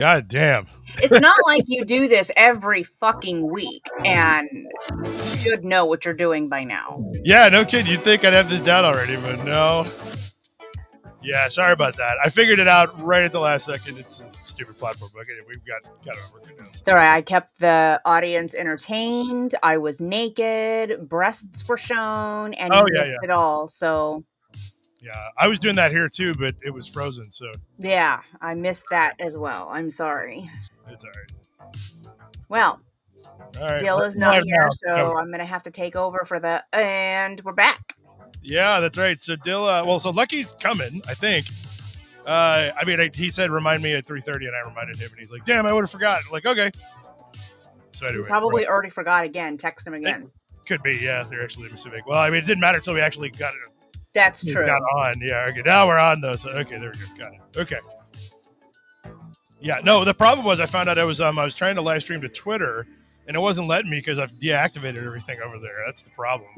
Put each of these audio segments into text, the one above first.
God damn. It's not like you do this every fucking week and should know what you're doing by now. Yeah, no kid. You'd think I'd have this down already, but no. Yeah, sorry about that. I figured it out right at the last second. It's a stupid platform, but we've got it over now. It's all right. I kept the audience entertained. I was naked. Breasts were shown, and you missed it all. So yeah, I was doing that here too, but it was frozen. So yeah, I missed that as well. I'm sorry. It's all right. Well, all right. Dill is not here, so I'm gonna have to take over for the. And we're back. Yeah, that's right. So Dill, so Lucky's coming, I think. He said remind me at 3:30, and I reminded him, and he's like, "Damn, I would have forgotten." Like, okay. So anyway, you probably already forgot again. Text him again. It could be, yeah. They're actually specific. Well, I mean, it didn't matter until we actually got it. That's true. Got on, yeah. Okay, now we're on though. So okay, there we go. Got it. Okay. Yeah, no. The problem was I found out I was trying to live stream to Twitter, and it wasn't letting me because I've deactivated everything over there. That's the problem.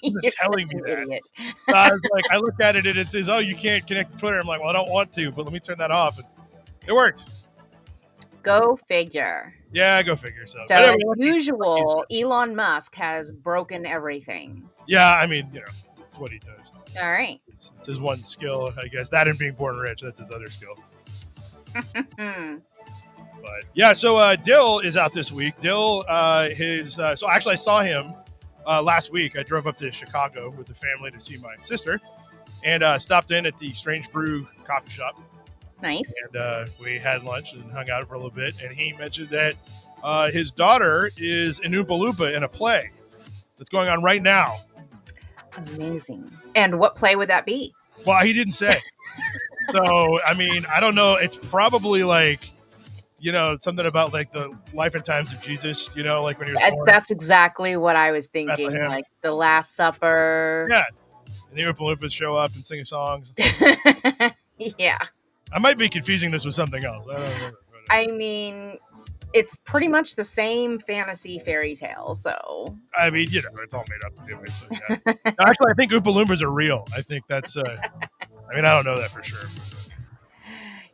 You're telling me that. Idiot. I was like, I looked at it and it says, "Oh, you can't connect to Twitter." I'm like, "Well, I don't want to, but let me turn that off." And it worked. Go figure. Yeah, go figure. So as usual, Elon Musk has broken everything. Yeah, I mean, that's what he does. All right. It's his one skill, I guess. That and being born rich, that's his other skill. But yeah, so Dill is out this week. Dill, so actually I saw him last week. I drove up to Chicago with the family to see my sister, and stopped in at the Strange Brew coffee shop. Nice. And we had lunch and hung out for a little bit. And he mentioned that his daughter is an Oompa Loompa in a play that's going on right now. Amazing. And what play would that be? Well, he didn't say. So, I mean, I don't know. It's probably like, something about like the life and times of Jesus, like when he was born. That's exactly what I was thinking. Bethlehem. Like the Last Supper. Yeah. And the Oompa Loompas show up and sing songs. Yeah. I might be confusing this with something else. I don't know. I mean, it's pretty much the same fantasy fairy tale, so. I mean, it's all made up anyway. So, yeah. No, actually, I think Oompa Loompas are real. I think that's, I don't know that for sure.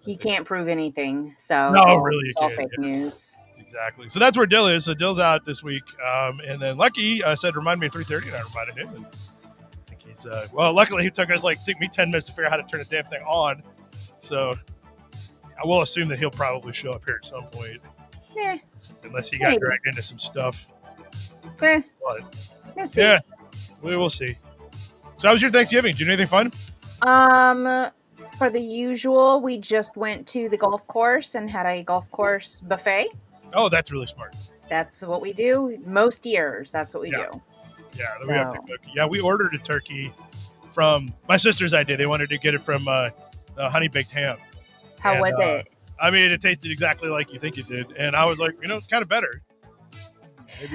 He can't prove anything, so. No, really, you can't. Fake news. Exactly. So that's where Dill is. So Dill's out this week. And then Lucky said, remind me at 3:30, and I reminded him. And I think he's, luckily he took me 10 minutes to figure out how to turn the damn thing on. So I will assume that he'll probably show up here at some point. Yeah. Unless he got dragged into some stuff. But, let's see. Yeah, we will see. So how was your Thanksgiving? Did you do anything fun? For the usual, we just went to the golf course and had a golf course buffet. Oh, that's really smart. That's what we do. Most years, that's what we do. Yeah, we have to cook. Yeah, we ordered a turkey from my sister's idea. They wanted to get it from honey baked ham. How was it? I mean, it tasted exactly like you think it did, and I was like, it's kind of better.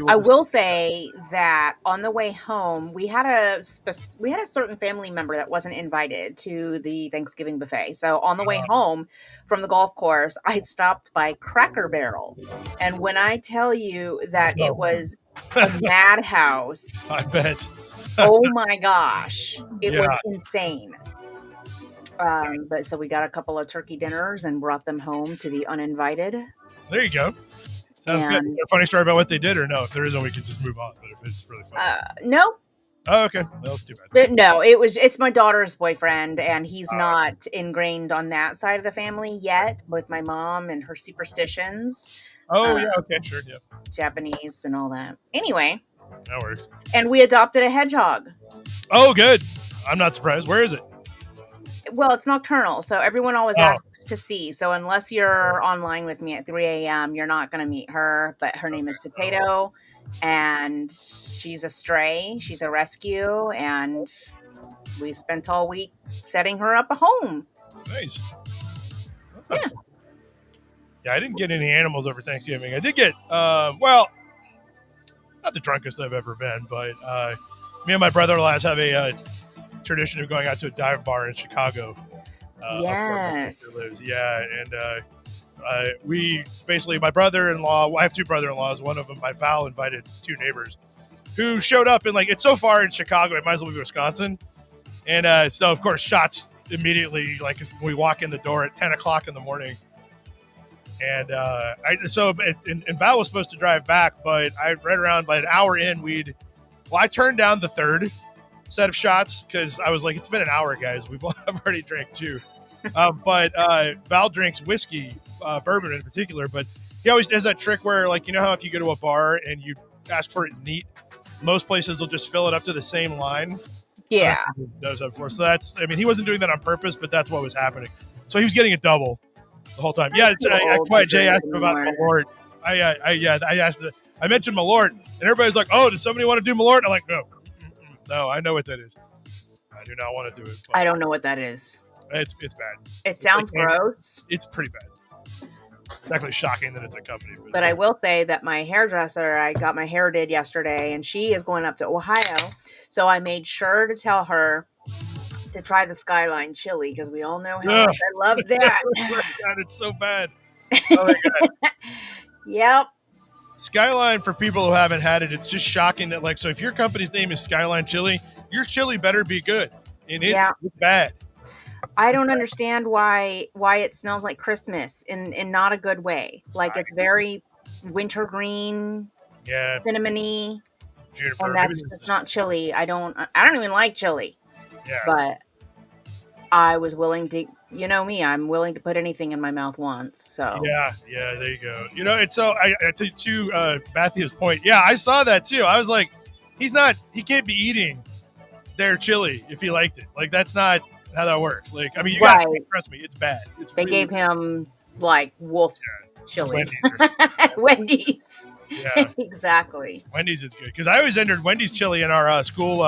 I will say that on the way home, we had a certain family member that wasn't invited to the Thanksgiving buffet. So on the way home from the golf course, I stopped by Cracker Barrel, and when I tell you that it was a madhouse, I bet. Oh my gosh, it was insane. But so we got a couple of turkey dinners and brought them home to the uninvited. There you go. Sounds good. Is there a funny story about what they did, or no? If there isn't, we can just move on. But if it's really funny, no. Oh, okay. That's too bad. No, it's my daughter's boyfriend, and he's not ingrained on that side of the family yet with my mom and her superstitions. Oh, yeah. Okay, sure. Yeah. Japanese and all that. Anyway. That works. And we adopted a hedgehog. Oh, good. I'm not surprised. Where is it? Well, it's nocturnal, so everyone always asks to see. So unless you're online with me at 3 a.m., you're not going to meet her. But her name is Potato, and she's a stray. She's a rescue, and we spent all week setting her up a home. Nice. That's fun. Yeah, I didn't get any animals over Thanksgiving. I did get, not the drunkest I've ever been, but me and my brother-in-law have a tradition of going out to a dive bar in Chicago. Yes. Lives. Yeah, and we basically, my brother-in-law, I have two brother-in-laws. One of them, my Val, invited two neighbors who showed up, and it's so far in Chicago, it might as well be Wisconsin. And so, of course, shots immediately, as we walk in the door at 10 o'clock in the morning. And and Val was supposed to drive back, but I read around by an hour in, I turned down the third set of shots because I was like, it's been an hour, guys. I've already drank two. But Val drinks whiskey, bourbon in particular, but he always does that trick where, like, you know how if you go to a bar and you ask for it neat, most places will just fill it up to the same line. Yeah. Knows that before. So he wasn't doing that on purpose, but that's what was happening. So he was getting a double the whole time. Yeah, Jay asked him about Malort. I mentioned Malort, and everybody's like, "Oh, does somebody want to do Malort?" I'm like, no, I know what that is. I do not want to do it. I don't know what that is. It's bad. It sounds gross. It's pretty bad. It's actually shocking that it's a company. But I will say that my hairdresser, I got my hair did yesterday, and she is going up to Ohio. So I made sure to tell her to try the Skyline chili because we all know how much I love that. God, it's so bad. Oh my God. Yep. Skyline, for people who haven't had it, it's just shocking that, like, so if your company's name is Skyline Chili, your chili better be good. And it's bad. I don't understand why it smells like Christmas in not a good way. Like, it's very wintergreen, cinnamony, juniper, and that's just not chili. I don't even like chili. Yeah. But I was willing to, you know me, I'm willing to put anything in my mouth once. So yeah, there you go. You know, it's so to Matthew's point. Yeah, I saw that too. I was like, he can't be eating their chili if he liked it. Like, that's not how that works. Like, I mean, you guys trust me, it's bad. They gave him like Wolf's chili. Wendy's. Yeah, exactly. Wendy's is good because I always entered Wendy's chili in our school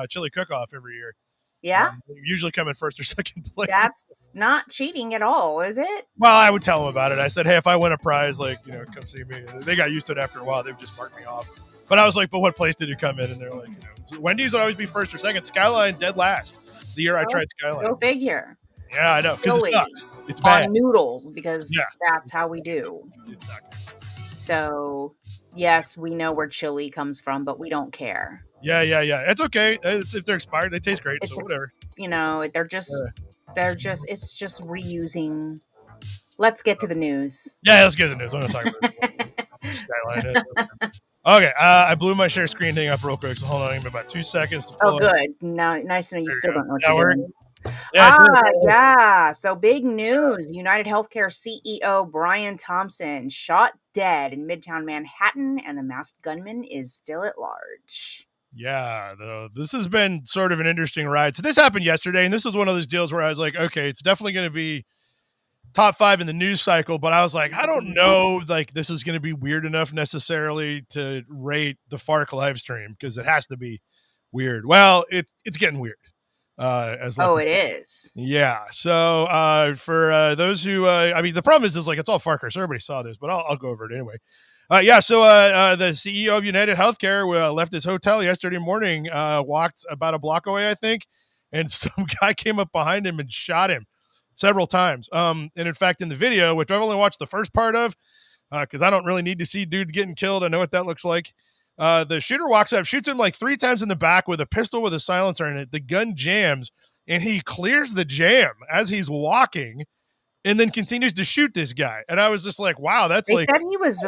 chili cook-off every year. Yeah, usually come in first or second place. That's not cheating at all, is it? Well, I would tell them about it. I said, hey, if I win a prize, like, you know, come see me. And they got used to it after a while. They would just mark me off. But I was like, but what place did you come in? And they're like, you know, so Wendy's would always be first or second. Skyline dead last. The year I tried Skyline. Go figure. Yeah, I know, because it sucks. It's bad. On noodles, because that's how we do. It's not good. So, yes, we know where chili comes from, but we don't care. Yeah. It's okay. If they're expired, they taste great. So whatever. You know, they're just it's just reusing. Let's get to the news. Yeah, let's get to the news. I'm going to talk about Skyline. Okay, I blew my share screen thing up real quick, so hold on, give me about 2 seconds to pull good. Now, nice to know you still don't know what you're doing. Yeah. So big news. United Healthcare CEO Brian Thompson shot dead in Midtown Manhattan, and the masked gunman is still at large. Yeah, this has been sort of an interesting ride. So this happened yesterday, and this was one of those deals where I was like, okay, it's definitely going to be top 5 in the news cycle, but I was like, I don't know, like, this is going to be weird enough necessarily to rate the Fark live stream, because it has to be weird. Well, it's getting weird. It is. Yeah. So for those who, I mean, the problem is like, it's all Farker, so everybody saw this, but I'll go over it anyway. So the CEO of United Healthcare left his hotel yesterday morning, walked about a block away, I think, and some guy came up behind him and shot him several times. And in fact, in the video, which I've only watched the first part of, because I don't really need to see dudes getting killed. I know what that looks like. The shooter walks up, shoots him like 3 times in the back with a pistol with a silencer in it. The gun jams, and he clears the jam as he's walking, and then continues to shoot this guy. And I was just like, wow, they said he was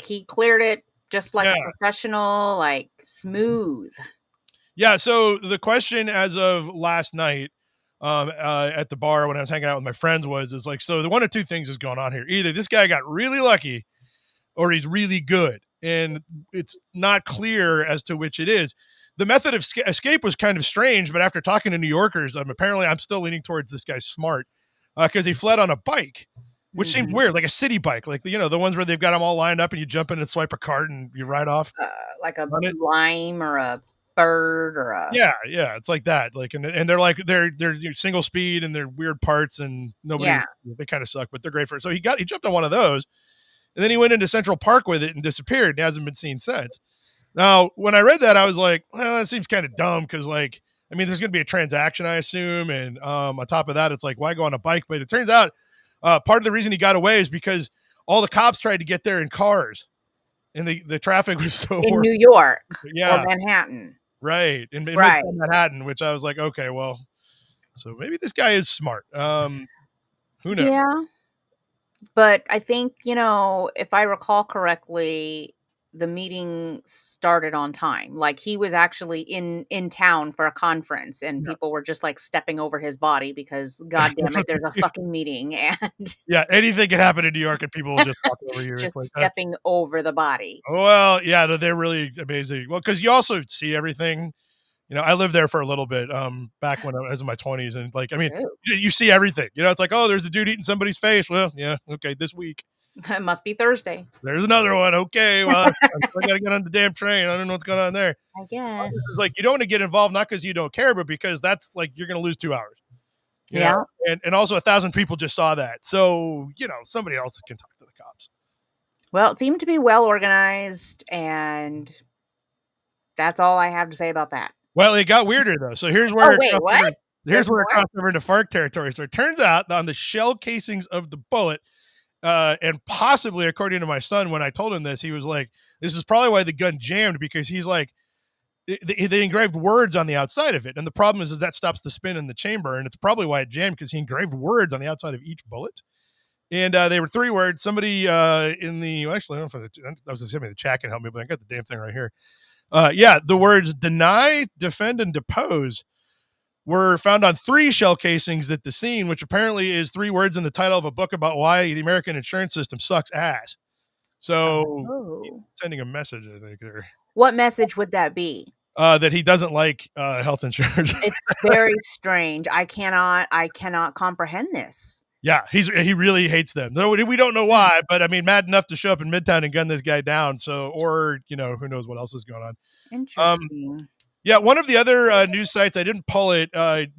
he cleared it just like a professional, like smooth. Yeah. So the question as of last night at the bar when I was hanging out with my friends is like, so the one of two things is going on here. Either this guy got really lucky or he's really good. And it's not clear as to which it is. The method of escape was kind of strange, but after talking to New Yorkers, apparently I'm still leaning towards this guy's smart. Because he fled on a bike, which seemed weird, like a city bike, like the ones where they've got them all lined up and you jump in and swipe a card and you ride off, like a lime or a bird or a it's like that, like and they're like they're single speed and they're weird parts and nobody they kind of suck, but they're great for it. So he jumped on one of those, and then he went into Central Park with it and disappeared and hasn't been seen since. Now, when I read that, I was like, well, that seems kind of dumb because there's going to be a transaction, I assume. And on top of that, it's like, why go on a bike? But it turns out part of the reason he got away is because all the cops tried to get there in cars. And the traffic was so in New York or Manhattan. Right. In Manhattan, which I was like, okay, well, so maybe this guy is smart. Who knows? But I think, if I recall correctly, the meeting started on time. Like, he was actually in town for a conference, and Yeah. people were just, like, stepping over his body because, god damn That's it, what there's a fucking meeting, and yeah, anything can happen in New York and people will just walk over you. It's just like, stepping over the body. well, yeah, they're really amazing. Well, because you also see everything. I lived there for a little bit, back when I was in my 20s, and like, I mean, Ooh. you see everything. It's like, oh, there's a dude eating somebody's face. Well, yeah, okay, this week It must be Thursday, there's another one. Okay, well, I'm still gotta get on the damn train. I don't know what's going on there. I It's like guess. you don't want to get involved, not because you don't care, but because that's like you're gonna lose 2 hours. You know, Yeah. and also 1,000 people just saw that, so somebody else can talk to the cops. Well, it seemed to be well organized, and that's all I have to say about that. Well, it got weirder though. So here's Oh, where it wait, crossed what? over. Here's There's where it more? crossed over into Fark territory. So it turns out that on the shell casings of the bullet, and possibly according to my son, when I told him this, he was like, "This is probably why the gun jammed," because he's like, they engraved words on the outside of it, and the problem is that stops the spin in the chamber, and it's probably why it jammed because he engraved words on the outside of each bullet. And they were 3 words. Somebody in the actually, I don't know if I was assuming the chat can help me, but I got the damn thing right here. Yeah, the words deny, defend, and depose were found on 3 shell casings at the scene, which apparently is 3 words in the title of a book about why the American insurance system sucks ass. So he's Oh. sending a message, I think, there, What message would that be? that he doesn't like health insurance. It's very strange. I cannot comprehend this. Yeah, he really hates them. No, we don't know Hmm, why, but I mean, mad enough to show up in Midtown and gun this guy down. So, or who knows what else is going on. Um, interesting. Yeah, one of the other news sites, I didn't pull it,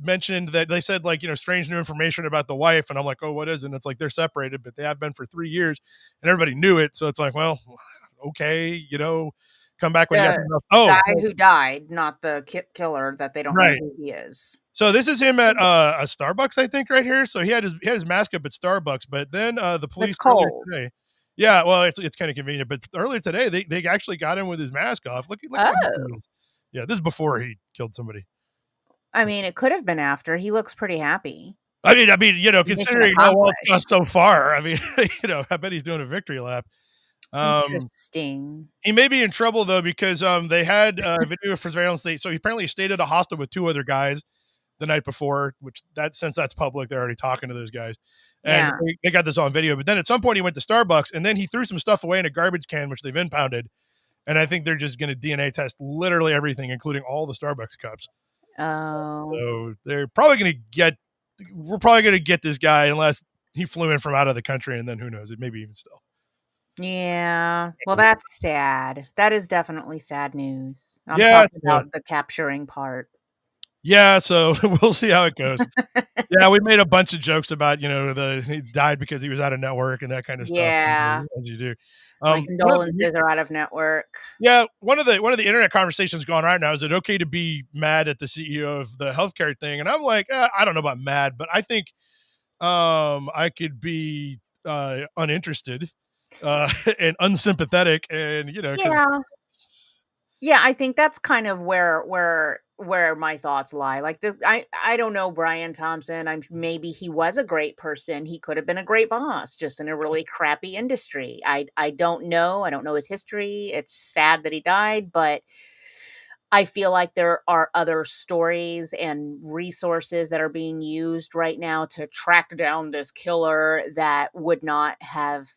mentioned that they said, like, strange new information about the wife. And I'm like, oh, what is it? And it's like they're separated, but they have been for 3 years and everybody knew it. So it's like, well, okay, come back when you got The enough. Oh, guy who died, not the killer that they don't know right. who he is. So this is him at a Starbucks, I think, right here. So he had his mask up at Starbucks, but then the It's police earlier cold. today. Yeah, well, it's kind of convenient, but earlier today they actually got him with his mask off. Look how happy he Oh. is. Yeah, this is before he killed somebody. I mean, it could have been after. He looks pretty happy. I mean, Mission considering how well it's gone accomplished. so far, I mean, I bet he's doing a victory lap. Um, Interesting. he may be in trouble though because they had video surveillance. So he apparently stayed at a hostel with 2 other guys the night before, which since that's public, they're already talking to those guys, and Yeah. they got this on video. But then at some point he went to Starbucks and then he threw some stuff away in a garbage can, which they've impounded. And I think they're just going to DNA test literally everything, including all the Starbucks cups. Oh. So they're probably going to get. We're probably going to get this guy unless he flew in from out of the country, and then who knows? It maybe even still. Yeah. Well, that's sad. That is definitely sad news. I'm Yeah. talking So, about the capturing part. yeah. So we'll see how it goes. Yeah, we made a bunch of jokes about he died because he was out of network and that kind of stuff. Yeah. As you do. My One of the, condolences are out of network. yeah, one of the internet conversations going right now is it okay to be mad at the CEO of the healthcare thing? And I'm like, I don't know about mad, but I think I could be uninterested and unsympathetic, and because Yeah. Yeah, I think that's kind of where my thoughts lie. Like I don't know Brian Thompson. Maybe he was a great person. He could have been a great boss, just in a really crappy industry. I don't know. I don't know his history. It's sad that he died, but I feel like there are other stories and resources that are being used right now to track down this killer that would not have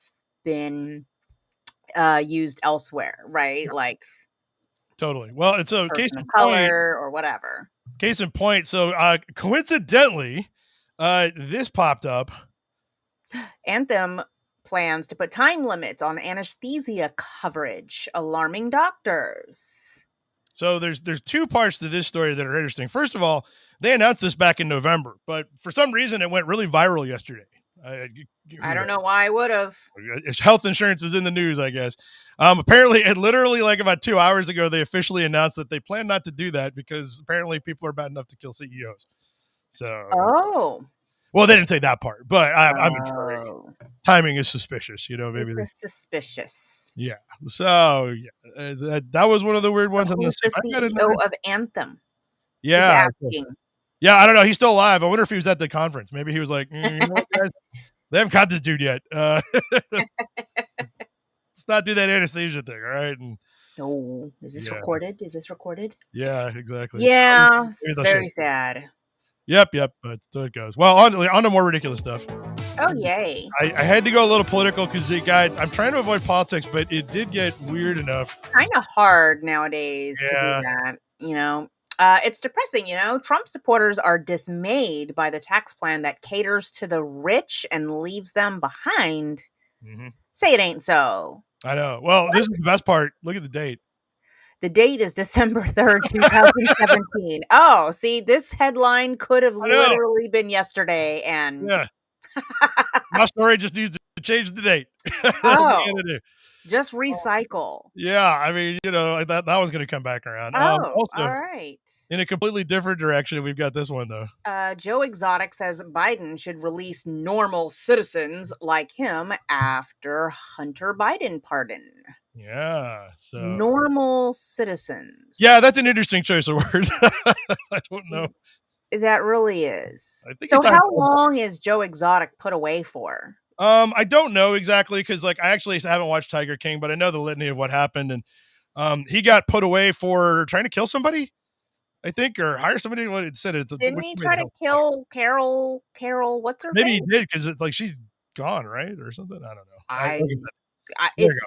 been used elsewhere, right? Like totally. Well, it's a case person of in point. color or whatever. Case in point. So coincidentally, this popped up. Anthem plans to put time limits on anesthesia coverage, alarming doctors. So there's 2 parts to this story that are interesting. First of all, they announced this back in November, but for some reason it went really viral yesterday. I don't know why I would have. Health insurance is in the news, I guess. Apparently, it literally like about 2 hours ago, they officially announced that they plan not to do that because apparently people are bad enough to kill CEOs. So, Oh. well, they didn't say that part, but I'm inferring Oh. timing is suspicious. Maybe This is suspicious. yeah. So that was one of the weird So ones. And who's the I got CEO another. of Anthem is Yeah. asking. Yeah, I don't know. He's still alive. I wonder if he was at the conference. Maybe he was like, you know what, guys? They haven't caught this dude yet. Let's not do that anesthesia thing, all right? And No, is this yeah, recorded? Is this recorded? yeah, exactly. So Yeah, maybe they'll very shake. sad. Yep. But still it goes. Well, on to more ridiculous stuff. Oh, yay. I had to go a little political because it got. I'm trying to avoid politics, but it did get weird enough. Kind of hard nowadays to do Yeah. that, you know. It's depressing, you know. Trump supporters are dismayed by the tax plan that caters to the rich and leaves them behind. Hmm. Say it ain't so. I know. Well, this is the best part. Look at the date. The date is December 3rd, 2017. Oh, see, this headline could have I know. literally been yesterday. And Yeah. My story just needs to change the date. That's what oh, I gotta do. just recycle. Yeah, I mean, that was going to come back around. Oh, all Also, right. in a completely different direction, we've got this one though. Joe Exotic says Biden should release normal citizens like him after Hunter Biden pardon. Yeah, so Normal citizens. yeah, that's an interesting choice of words. I don't know. That really is. I think So he's talking how long is Joe Exotic put away for? I don't know exactly because, like, I actually haven't watched Tiger King, but I know the litany of what happened, and he got put away for trying to kill somebody, I think, or hire somebody. What it said it. Didn't he try to kill Carol, what's her Maybe he face? did because like she's gone, right, or something. I don't know. I Look at that. There it's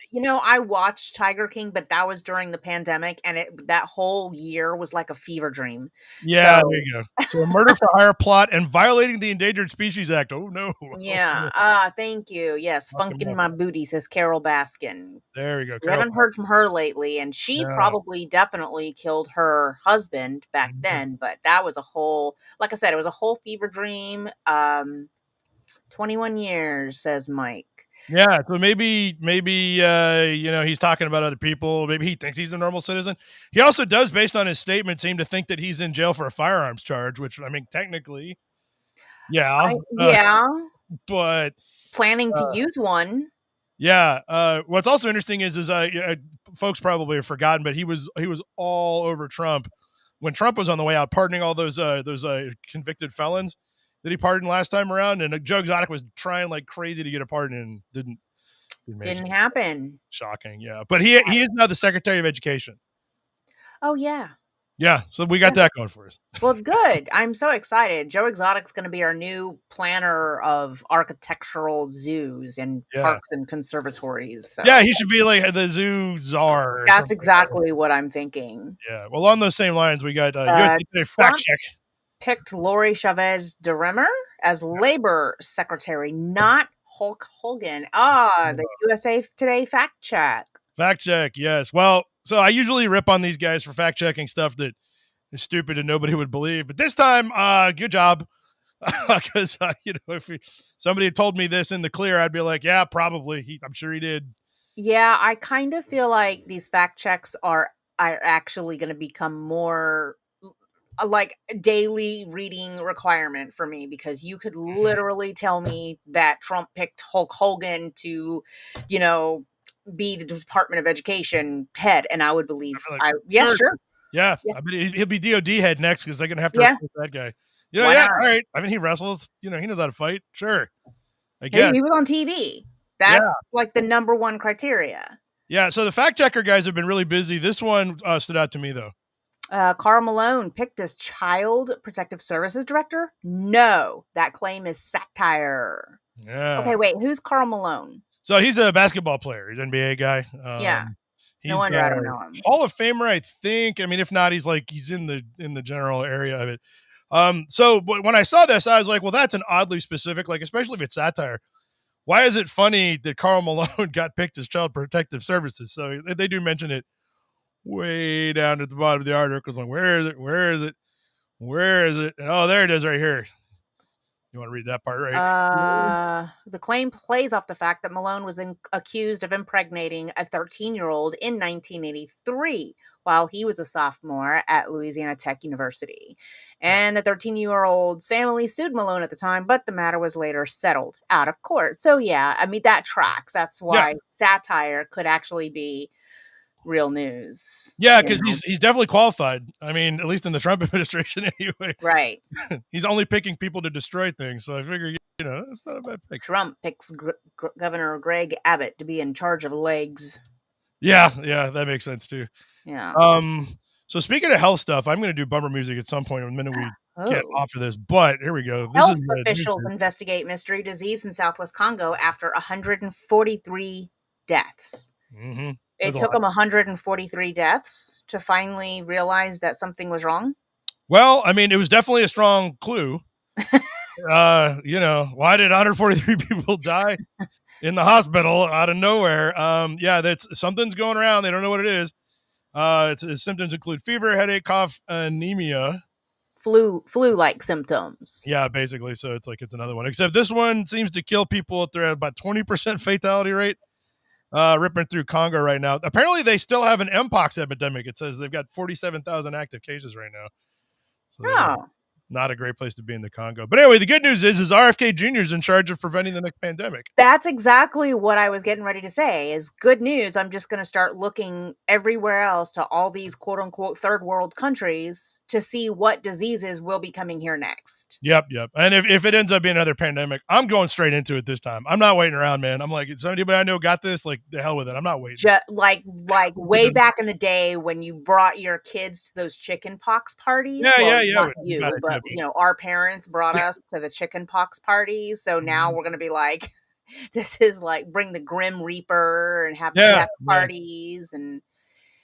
I watched Tiger King, but that was during the pandemic, and that whole year was like a fever dream. Yeah, So there you go. So a murder for hire plot and violating the Endangered Species Act. Oh no. yeah, thank you. Yes, Lock him funkin' up. my booty, says Carol Baskin. There you go. We Carol. haven't heard from her lately, and she No. probably definitely killed her husband back Mhm. then. But that was a whole, like I said, it was a whole fever dream. 21 years, says Mike. Yeah, so maybe he's talking about other people. Maybe he thinks he's a normal citizen. He also does, based on his statement, seem to think that he's in jail for a firearms charge, which I mean, technically, yeah, Yeah, but planning to use one. yeah. What's also interesting is folks probably have forgotten, but he was all over Trump when Trump was on the way out, pardoning all those convicted felons that he pardoned last time around, and Joe Exotic was trying like crazy to get a pardon and Didn't happen. Shocking, yeah. But he is now the Secretary of Education. Oh yeah. Yeah, so we got that going for us. Well, good. I'm so excited. Joe Exotic's going to be our new planner of architectural zoos and parks and conservatories. So. Yeah, he should be like the zoo czar. That's exactly what I'm thinking. Yeah. Well, on those same lines, we got fact check. Picked Lori Chavez DeRemer as Labor Secretary, not Hulk Hogan. The USA Today fact check. Fact check, yes. Well, so I usually rip on these guys for fact checking stuff that is stupid and nobody would believe, but this time, good job. Because if somebody had told me this in the clear, I'd be like, yeah, probably. I'm sure he did. Yeah, I kind of feel like these fact checks are actually going to become more like daily reading requirement for me, because you could literally tell me that Trump picked Hulk Hogan to, be the Department of Education head, and I would believe. Sure. Yeah, I mean he'll be DOD head next because they're gonna have to replace that guy. All right. I mean he wrestles. He knows how to fight. Sure, I guess. He was on TV. That's like the number one criteria. Yeah. So the fact checker guys have been really busy. This one stood out to me though. Karl Malone picked as Child Protective Services Director? No, that claim is satire. Yeah. Okay, wait, who's Karl Malone? So he's a basketball player. He's an NBA guy. No wonder I don't know him. Hall of Famer, I think. I mean, if not, he's in the general area of it. So when I saw this, I was like, well, that's an oddly specific, like, especially if it's satire. Why is it funny that Karl Malone got picked as Child Protective Services? So they do mention it way down at the bottom of the article. Like, where is it? Where is it? Where is it? And, oh, there it is right here. You want to read that part, right? The claim plays off the fact that Malone was accused of impregnating a 13-year-old in 1983 while he was a sophomore at Louisiana Tech University. And the 13-year-old's family sued Malone at the time, but the matter was later settled out of court. So, yeah, I mean, that tracks. That's why satire could actually be real news. Yeah, because he's definitely qualified. I mean, at least in the Trump administration, anyway. Right. He's only picking people to destroy things, so I figure that's not a bad pick. Trump picks Governor Greg Abbott to be in charge of legs. Yeah, that makes sense too. Yeah. So speaking of health stuff, I'm going to do bumper music at some point the minute we get off of this. But here we go. Health officials investigate mystery disease in Southwest Congo after 143 deaths. Mm-hmm. It took them 143 deaths to finally realize that something was wrong. Well, I mean, it was definitely a strong clue. Why did 143 people die in the hospital out of nowhere? That's something's going around. They don't know what it is. Its symptoms include fever, headache, cough, anemia. Flu-like symptoms. Yeah, basically. So it's another one. Except this one seems to kill people at about 20% fatality rate. Ripping through Congo right now. Apparently, they still have an Mpox epidemic. It says they've got 47,000 active cases right now. So not a great place to be in the Congo. But anyway, the good news is RFK Jr. is in charge of preventing the next pandemic. That's exactly what I was getting ready to say is good news. I'm just going to start looking everywhere else to all these quote unquote third world countries to see what diseases will be coming here next. Yep. And if it ends up being another pandemic, I'm going straight into it this time. I'm not waiting around, man. I'm like, is anybody I know got this? Like, the hell with it. I'm not waiting. Just like way back in the day when you brought your kids to those chicken pox parties. Yeah. Not you, but our parents brought us to the chicken pox parties. So now we're going to be like, this is like bring the Grim Reaper and have death parties and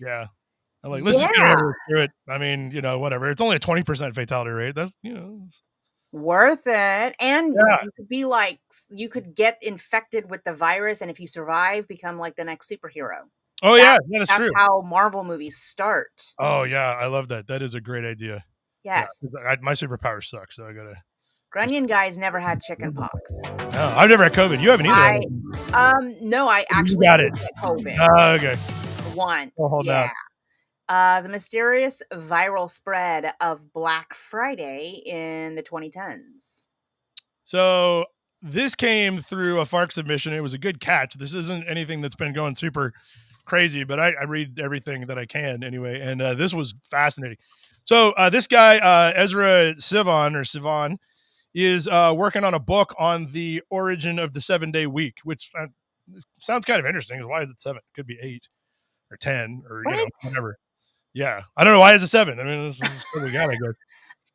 I'm like, let's just get through it. I mean, whatever. It's only a 20% fatality rate. That's worth it. And you could be like, you could get infected with the virus, and if you survive, become like the next superhero. Oh, that's true. That's how Marvel movies start. Oh, yeah. I love that. That is a great idea. Yes. Yeah, my superpowers suck, so I got to. Grunion guy's never had chicken pox. No, I've never had COVID. You haven't either. No, I actually got it. COVID. Okay. Once. Well, hold on. The mysterious viral spread of Black Friday in the 2010s. So this came through a Fark submission. It was a good catch. This isn't anything that's been going super crazy, but I read everything that I can anyway. And this was fascinating. So this guy, Ezra Sivan, is working on a book on the origin of the 7-day week, which sounds kind of interesting. Why is it 7? It could be 8 or 10 or whatever. Yeah, I don't know why is it 7. I mean, this is what we got, I guess.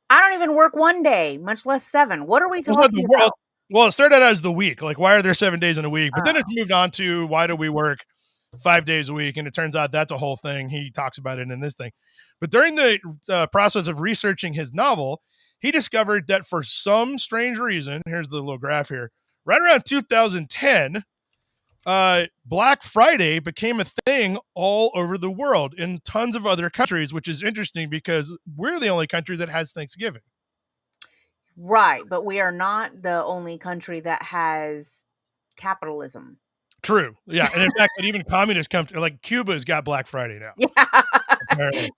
I don't even work one day, much less 7. What are we talking about? Well, it started out as the week. Like, why are there 7 days in a week? But then it's moved on to why do we work 5 days a week? And it turns out that's a whole thing. He talks about it in this thing. But during the process of researching his novel, he discovered that for some strange reason, here's the little graph here, right around 2010, Black Friday became a thing all over the world in tons of other countries, which is interesting because we're the only country that has Thanksgiving. Right, but we are not the only country that has capitalism. True. Yeah, and in fact, even communist countries like Cuba's got Black Friday now. Yeah. Apparently.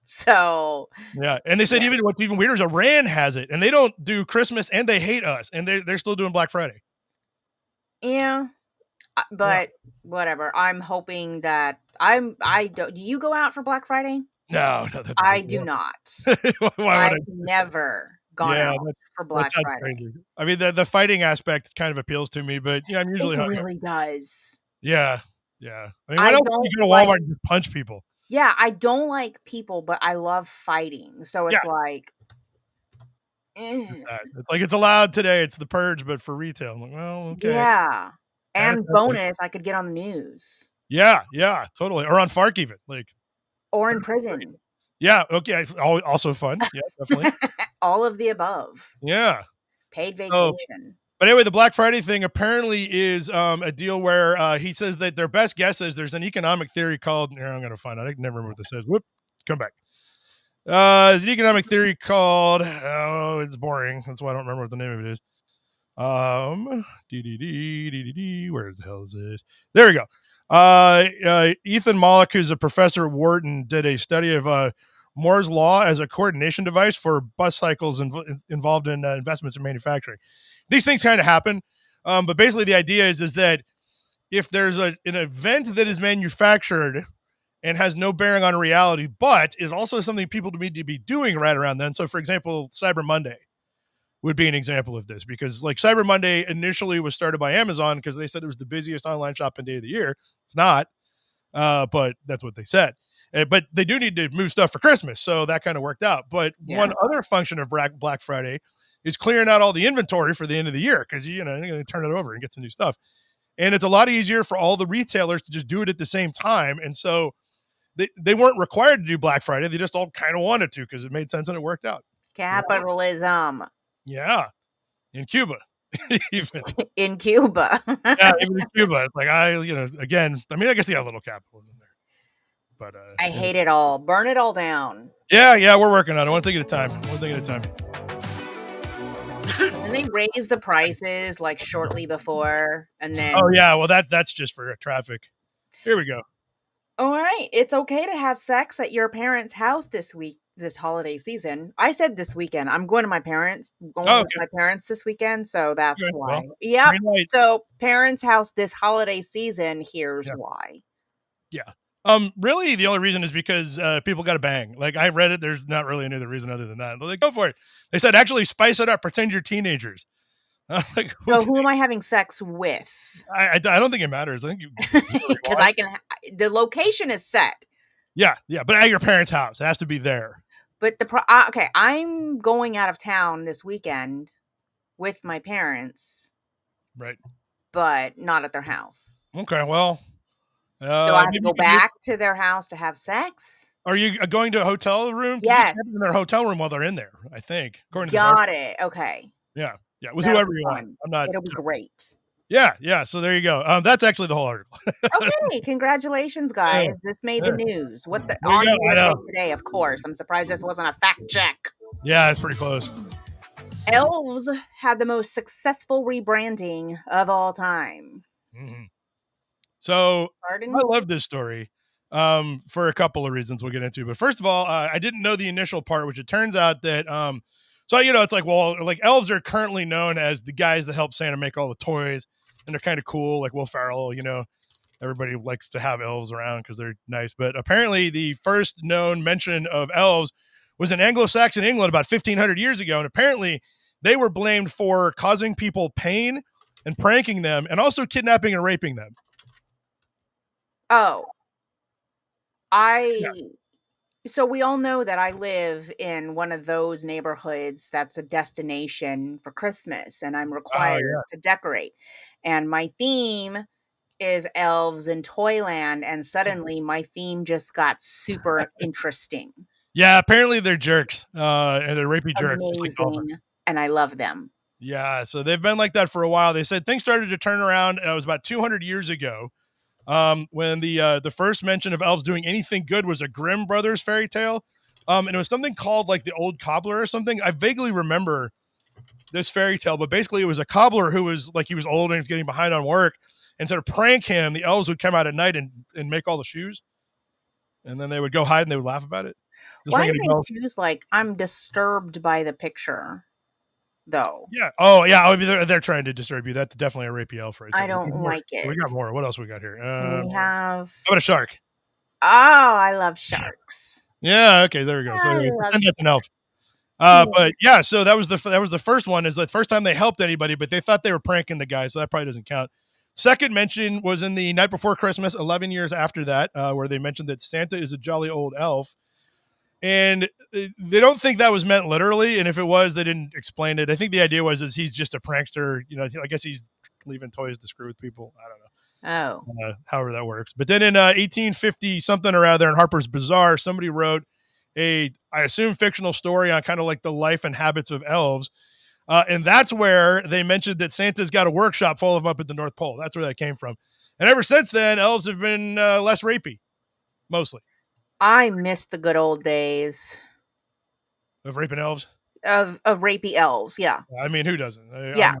So yeah, and they said even what's even weirder is Iran has it, and they don't do Christmas, and they hate us, and they're still doing Black Friday. Yeah, but whatever. I'm hoping that I don't. Do you go out for Black Friday? No, that's I do not. I've never gone out for Black Friday. Crazy. I mean, the fighting aspect kind of appeals to me, but I'm usually it really does. Yeah. I mean, why don't you go to Walmart and just punch people? Yeah, I don't like people, but I love fighting. So it's like, it's like it's allowed today. It's the purge, but for retail. I'm like, well, okay. Yeah, and bonus, I could get on the news. Yeah, totally, or on Fark even, or in prison. Yeah, okay, also fun. Yeah, definitely. All of the above. Yeah, paid vacation. But anyway, the Black Friday thing apparently is a deal where he says that their best guess is there's an economic theory called, I'm going to find out. I can never remember what this is. Whoop, come back. There's an economic theory called, it's boring. That's why I don't remember what the name of it is. Where the hell is this? There we go. Ethan Mollick, who's a professor at Wharton, did a study of Moore's Law as a coordination device for bus cycles involved in investments in manufacturing. These things kind of happen, but basically the idea is that if there's an event that is manufactured and has no bearing on reality, but is also something people need to be doing right around then. So, for example, Cyber Monday would be an example of this, because like Cyber Monday initially was started by Amazon because they said it was the busiest online shopping day of the year. It's not, but that's what they said. But they do need to move stuff for Christmas, so that kind of worked out. But one other function of Black Friday is clearing out all the inventory for the end of the year, because you're going to turn it over and get some new stuff. And it's a lot easier for all the retailers to just do it at the same time. And so they weren't required to do Black Friday. They just all kind of wanted to because it made sense and it worked out. Capitalism. Yeah. In Cuba. Even. In Cuba. Yeah, even in Cuba. It's like, again, I mean, I guess they got a little capitalism there. But I hate it all. Burn it all down. Yeah, we're working on it. One thing at a time. And they raise the prices like shortly before, and then well, that's just for traffic. Here we go. All right, it's okay to have sex at your parents' house this holiday season. I said this weekend. I'm going to my parents. With my parents this weekend, so that's why. Well, yeah. So parents' house this holiday season. Here's why. Yeah. Really, the only reason is because people got to bang. Like, I read it. There's not really any other reason other than that. Like, go for it. They said, actually spice it up. Pretend you're teenagers. Like, so who am I having sex with? I don't think it matters. I think because I can. The location is set. Yeah, but at your parents' house, it has to be there. But okay, I'm going out of town this weekend with my parents, right? But not at their house. Okay, well, do I have to go back to their house to have sex? Are you going to a hotel room? Yes, in their hotel room while they're in there. I think. According to got it. Okay. Yeah, with whoever you want. I'm not. It'll be great. Yeah. So there you go. That's actually the whole article. Okay, congratulations, guys. This made the news. What the on today? Of course, I'm surprised this wasn't a fact check. Yeah, it's pretty close. Elves had the most successful rebranding of all time. Mm-hmm. So I love this story for a couple of reasons we'll get into. But first of all, I didn't know the initial part, which it turns out that so, it's like, well, like elves are currently known as the guys that help Santa make all the toys, and they're kind of cool, like Will Ferrell, everybody likes to have elves around because they're nice. But apparently the first known mention of elves was in Anglo-Saxon England about 1,500 years ago. And apparently they were blamed for causing people pain and pranking them and also kidnapping and raping them. Oh. So we all know that I live in one of those neighborhoods that's a destination for Christmas, and I'm required to decorate. And my theme is elves in Toyland, and suddenly my theme just got super interesting. Yeah, apparently they're jerks, and they're rapey jerks. Amazing, and I love them. Yeah, so they've been like that for a while. They said things started to turn around. It was about 200 years ago. When the first mention of elves doing anything good was a Grimm Brothers fairy tale. And it was something called like the Old Cobbler or something. I vaguely remember this fairy tale, but basically it was a cobbler who was like, he was old and he was getting behind on work. And so to prank him, the elves would come out at night and make all the shoes. And then they would go hide and they would laugh about it. Why do they choose like, I'm disturbed by the picture? Though. Yeah. Oh, yeah. I mean, they're trying to disturb you. That's definitely a rapey elf right there. I don't like it. We got more. What else we got here? We have. How about a shark? Oh, I love sharks. Yeah. Okay. There we go. So that's an elf. But yeah. So that was the first one. Is the first time they helped anybody, but they thought they were pranking the guy, so that probably doesn't count. Second mention was in the Night Before Christmas, 11 years after that, where they mentioned that Santa is a jolly old elf. And they don't think that was meant literally. And if it was, they didn't explain it. I think the idea was he's just a prankster. I guess he's leaving toys to screw with people. I don't know. Oh. However that works. But then in 1850 something or other in Harper's Bazaar, somebody wrote I assume fictional story on kind of like the life and habits of elves. And that's where they mentioned that Santa's got a workshop full of them up at the North Pole. That's where that came from. And ever since then, elves have been less rapey, mostly. I miss the good old days of raping elves. Of rapey elves, yeah. I mean, who doesn't? Yeah,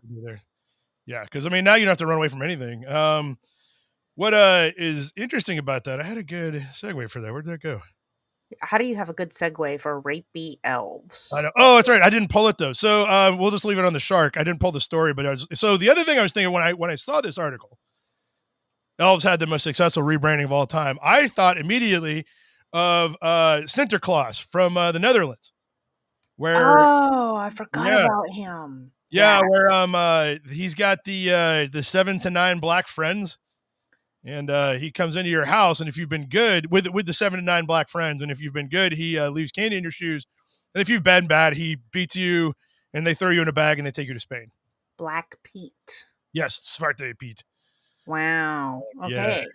because I mean, now you don't have to run away from anything. What is interesting about that? I had a good segue for that. Where'd that go? How do you have a good segue for rapey elves? I know. Oh, that's right. I didn't pull it though. So we'll just leave it on the shark. I didn't pull the story, but so the other thing I was thinking when I saw this article Elves had the most successful rebranding of all time. I thought immediately of Sinterklaas from the Netherlands, where I forgot about him. where he's got the 7 to 9 black friends, and he comes into your house, and if you've been good with the 7 to 9 black friends, and if you've been good, he leaves candy in your shoes, and if you've been bad, he beats you, and they throw you in a bag, and they take you to Spain. Black Pete. Yes, Svarte Pete. Wow. Okay. Yeah.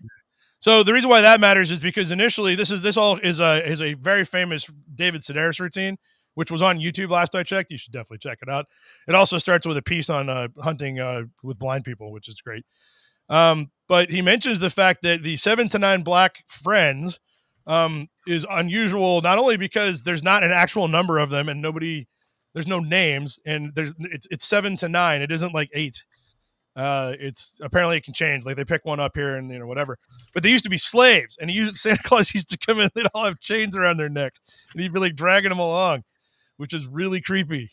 So the reason why that matters is because initially this all is a very famous David Sedaris routine, which was on YouTube last I checked. You should definitely check it out. It also starts with a piece on hunting with blind people, which is great. But he mentions the fact that the 7 to 9 black friends is unusual, not only because there's not an actual number of them and there's no names, and it's 7 to 9. It isn't like 8. It's apparently it can change. Like they pick one up here and whatever. But they used to be slaves, and Santa Claus used to come in. They'd all have chains around their necks, and he'd be like dragging them along, which is really creepy.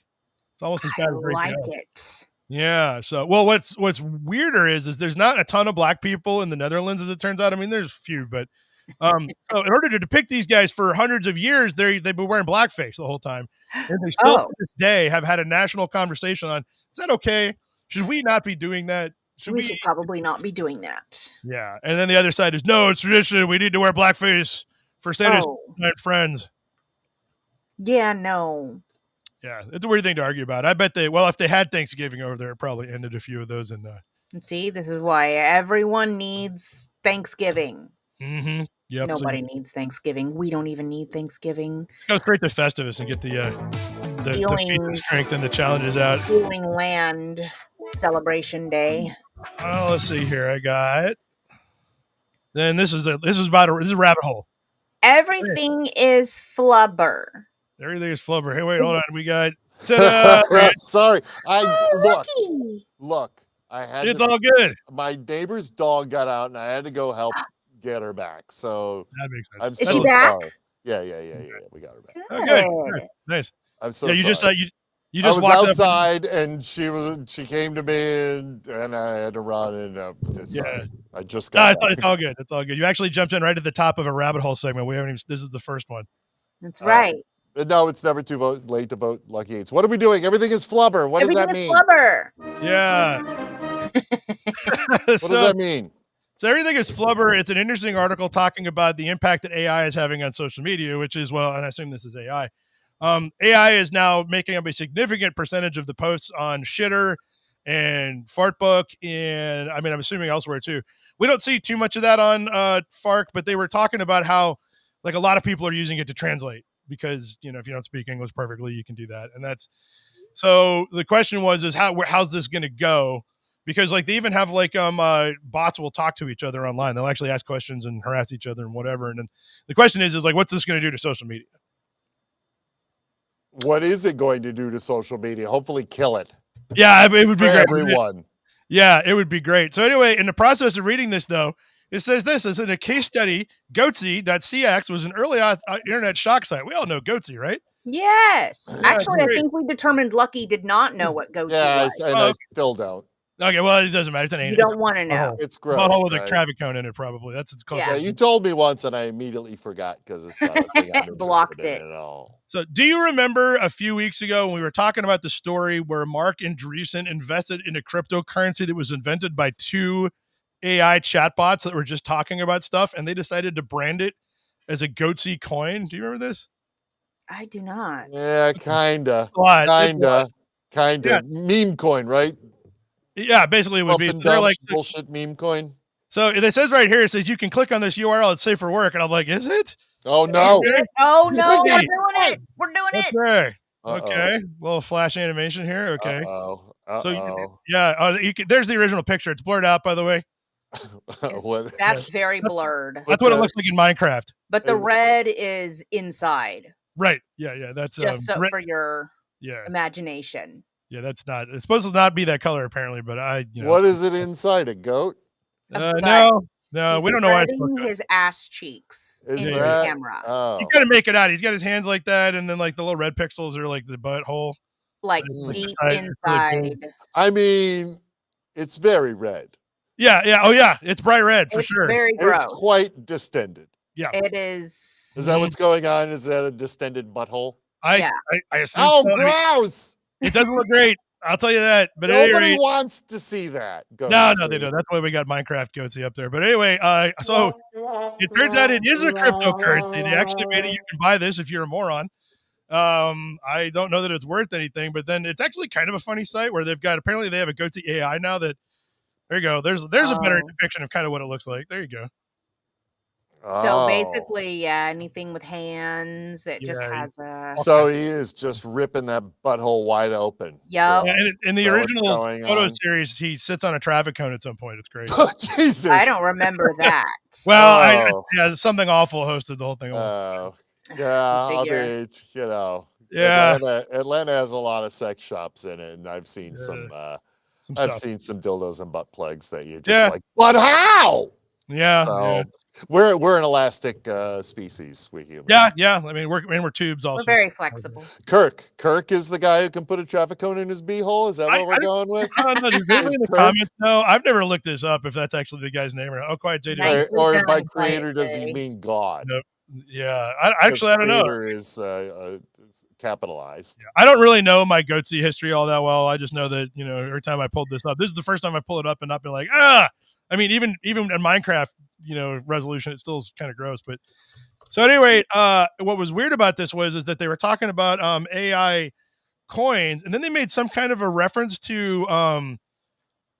It's almost as bad as breaking like out. it. Yeah. So, well, what's weirder is there's not a ton of black people in the Netherlands, as it turns out. I mean, there's a few, but so in order to depict these guys for hundreds of years, they've been wearing blackface the whole time, and they still to this day have had a national conversation on, is that okay? Should we not be doing that? We should probably not be doing that. Yeah. And then the other side is, no, it's tradition. We need to wear blackface for Santa's friends. Yeah, no. Yeah, it's a weird thing to argue about. I bet if they had Thanksgiving over there, it probably ended a few of those in See, this is why everyone needs Thanksgiving. Mm-hmm. Yep. Nobody needs Thanksgiving. We don't even need Thanksgiving. Go straight to Festivus and get the feat of strength and the challenges out. Healing Land Celebration Day. Oh, let's see here. I got. Then this is a rabbit hole. Everything is flubber. Everything is flubber. Hey, wait, hold on. We got. Sorry, look. I had. It's all good. My neighbor's dog got out, and I had to go help get her back. So that makes sense. I'm so sorry. Yeah. We got her back. Oh, good. Nice. I'm so you sorry. You just I was outside, and she came to me, and I had to run, and I just got. It's all good. It's all good. You actually jumped in right at the top of a rabbit hole segment. We haven't even. This is the first one. That's right. No, it's never too late to vote Lucky Eights. What are we doing? Everything is flubber. What does that mean? Flubber. Yeah. What does that mean? So everything is flubber. It's an interesting article talking about the impact that AI is having on social media, which is, well, and I assume this is AI. AI is now making up a significant percentage of the posts on Shitter and Fartbook, and I mean, I'm assuming elsewhere too. We don't see too much of that on Fark, but they were talking about how like a lot of people are using it to translate because, if you don't speak English perfectly, you can do that. And that's, so the question is how's this going to go? Because like they even have like bots will talk to each other online. They'll actually ask questions and harass each other and whatever. And then the question is like, what's this going to do to social media? What is it going to do to social media? Hopefully kill it. Yeah, it would be great. Everyone. Yeah, it would be great. So anyway, in the process of reading this though, it says this is in a case study, Goatsy.cx was an early internet shock site. We all know Goatsy, right? Yes. Actually, I think we determined Lucky did not know what Goatsy was. And I still don't. Okay, well, it doesn't matter. It's an You don't want to know. It's gross. A hole with a traffic cone in it, probably. That's close. Yeah, you told me once, and I immediately forgot because it's not a thing I'm blocked it at all. So, do you remember a few weeks ago when we were talking about the story where Mark Andreessen invested in a cryptocurrency that was invented by two AI chatbots that were just talking about stuff, and they decided to brand it as a Goatsy coin? Do you remember this? I do not. Yeah, kinda. Yeah. Meme coin, right? Yeah, basically it would be. They're like bullshit meme coin. So it says right here, it says you can click on this URL, it's safe for work. And I'm like, is it? Oh no. Oh no, we're doing it. We're doing it. Okay. Okay. Little flash animation here. Okay. So there's the original picture. It's blurred out, by the way. That's very blurred. That's what it looks like in Minecraft. But the red is inside. Right. Yeah. That's just for your imagination. Yeah, that's not. It's supposed to not be that color, apparently. But what is it inside a goat? No, we don't know why. His ass cheeks into the camera. Oh. You gotta make it out. He's got his hands like that, and then like the little red pixels are like the butthole, like deep inside. I mean, it's very red. Yeah. Oh, yeah. It's bright red for It's sure. very gross. It's quite distended. Yeah. It is. Is that what's going on? Is that a distended butthole? I assume Oh, so. gross! It doesn't look great. I'll tell you that. But Nobody wants to see that. No, they don't. That's why we got Minecraft Goatsy up there. But anyway, so it turns out it is a cryptocurrency. They actually made it. You can buy this if you're a moron. I don't know that it's worth anything, but then it's actually kind of a funny site where apparently they have a Goatsy AI now that, there you go. There's a better depiction of kind of what it looks like. There you go. So basically, yeah, anything with hands, it just has a. So he is just ripping that butthole wide open. Yep. And in the original photo series, he sits on a traffic cone at some point. It's great. Oh, Jesus. I don't remember that. Well, something awful hosted the whole thing. Yeah, I mean, you know. Yeah. Atlanta has a lot of sex shops in it, and I've seen some dildos and butt plugs that you just like, but how? Yeah. So we're an elastic species, we humans. Yeah. I mean, we're tubes also. We're very flexible. Kirk is the guy who can put a traffic cone in his beehole. Is that what we're going with? I don't know. Does anybody in the comments know? I've never looked this up if that's actually the guy's name or not. Oh, Quiet JD. Or by creator, does he mean God? Nope. Yeah. I don't know. Creator is capitalized. Yeah. I don't really know my Goatsy history all that well. I just know that, every time I pulled this up, this is the first time I pull it up and not been like, I mean, even in Minecraft, resolution, it still is kind of gross. But so anyway, what was weird about this is that they were talking about AI coins, and then they made some kind of a reference to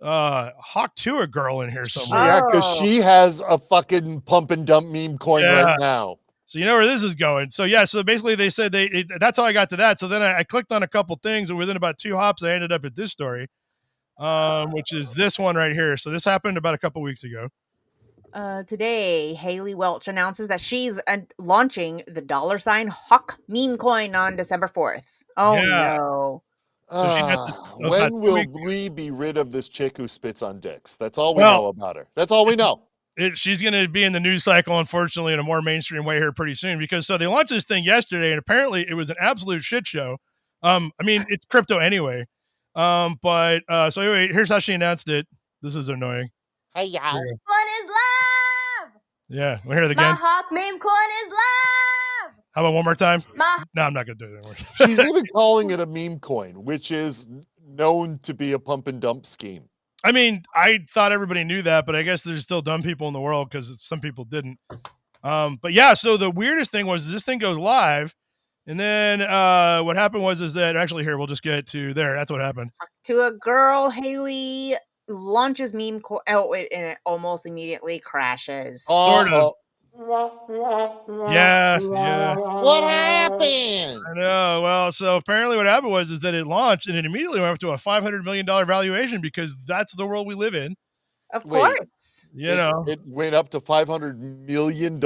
Hawk to a girl in here somewhere. Yeah, because she has a fucking pump and dump meme coin right now. So you know where this is going. So so basically they said that's how I got to that. So then I clicked on a couple things, and within about 2 hops, I ended up at this story, which is this one right here. So this happened about a couple weeks ago. Today, Haley Welch announces that she's launching the $Hawk meme coin on December 4th. Oh, no. So she when will we be rid of this chick who spits on dicks? That's all we know about her. That's all we know. She's going to be in the news cycle, unfortunately, in a more mainstream way here pretty soon, because they launched this thing yesterday, and apparently it was an absolute shit show. I mean, it's crypto anyway. So anyway, here's how she announced it. This is annoying. Hey, y'all. Coin is live. Yeah, we'll hear it again. My Hawk meme coin is live. How about one more time? No, I'm not going to do it anymore. She's even calling it a meme coin, which is known to be a pump and dump scheme. I mean, I thought everybody knew that, but I guess there's still dumb people in the world because some people didn't. But yeah, so the weirdest thing was this thing goes live, and then what happened is that actually here we'll just get to there. That's what happened. To a girl, Haley launches meme coin. Oh, and it almost immediately crashes. Sort of. Yeah. What happened? I know. Well, so apparently what happened is that it launched and it immediately went up to a $500 million valuation because that's the world we live in. Of course. It went up to $500 million.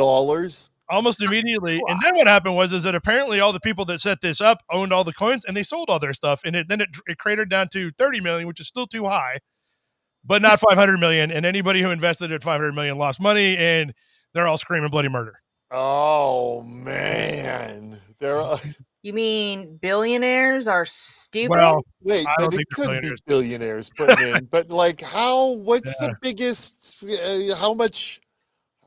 Almost immediately. Wow. And then what happened is that apparently all the people that set this up owned all the coins and they sold all their stuff. And then it cratered down to 30 million, which is still too high, but not 500 million. And anybody who invested at 500 million lost money and they're all screaming bloody murder. Oh, man. You mean billionaires are stupid? Well, wait, but it could be billionaires putting in. But like what's the biggest, how much,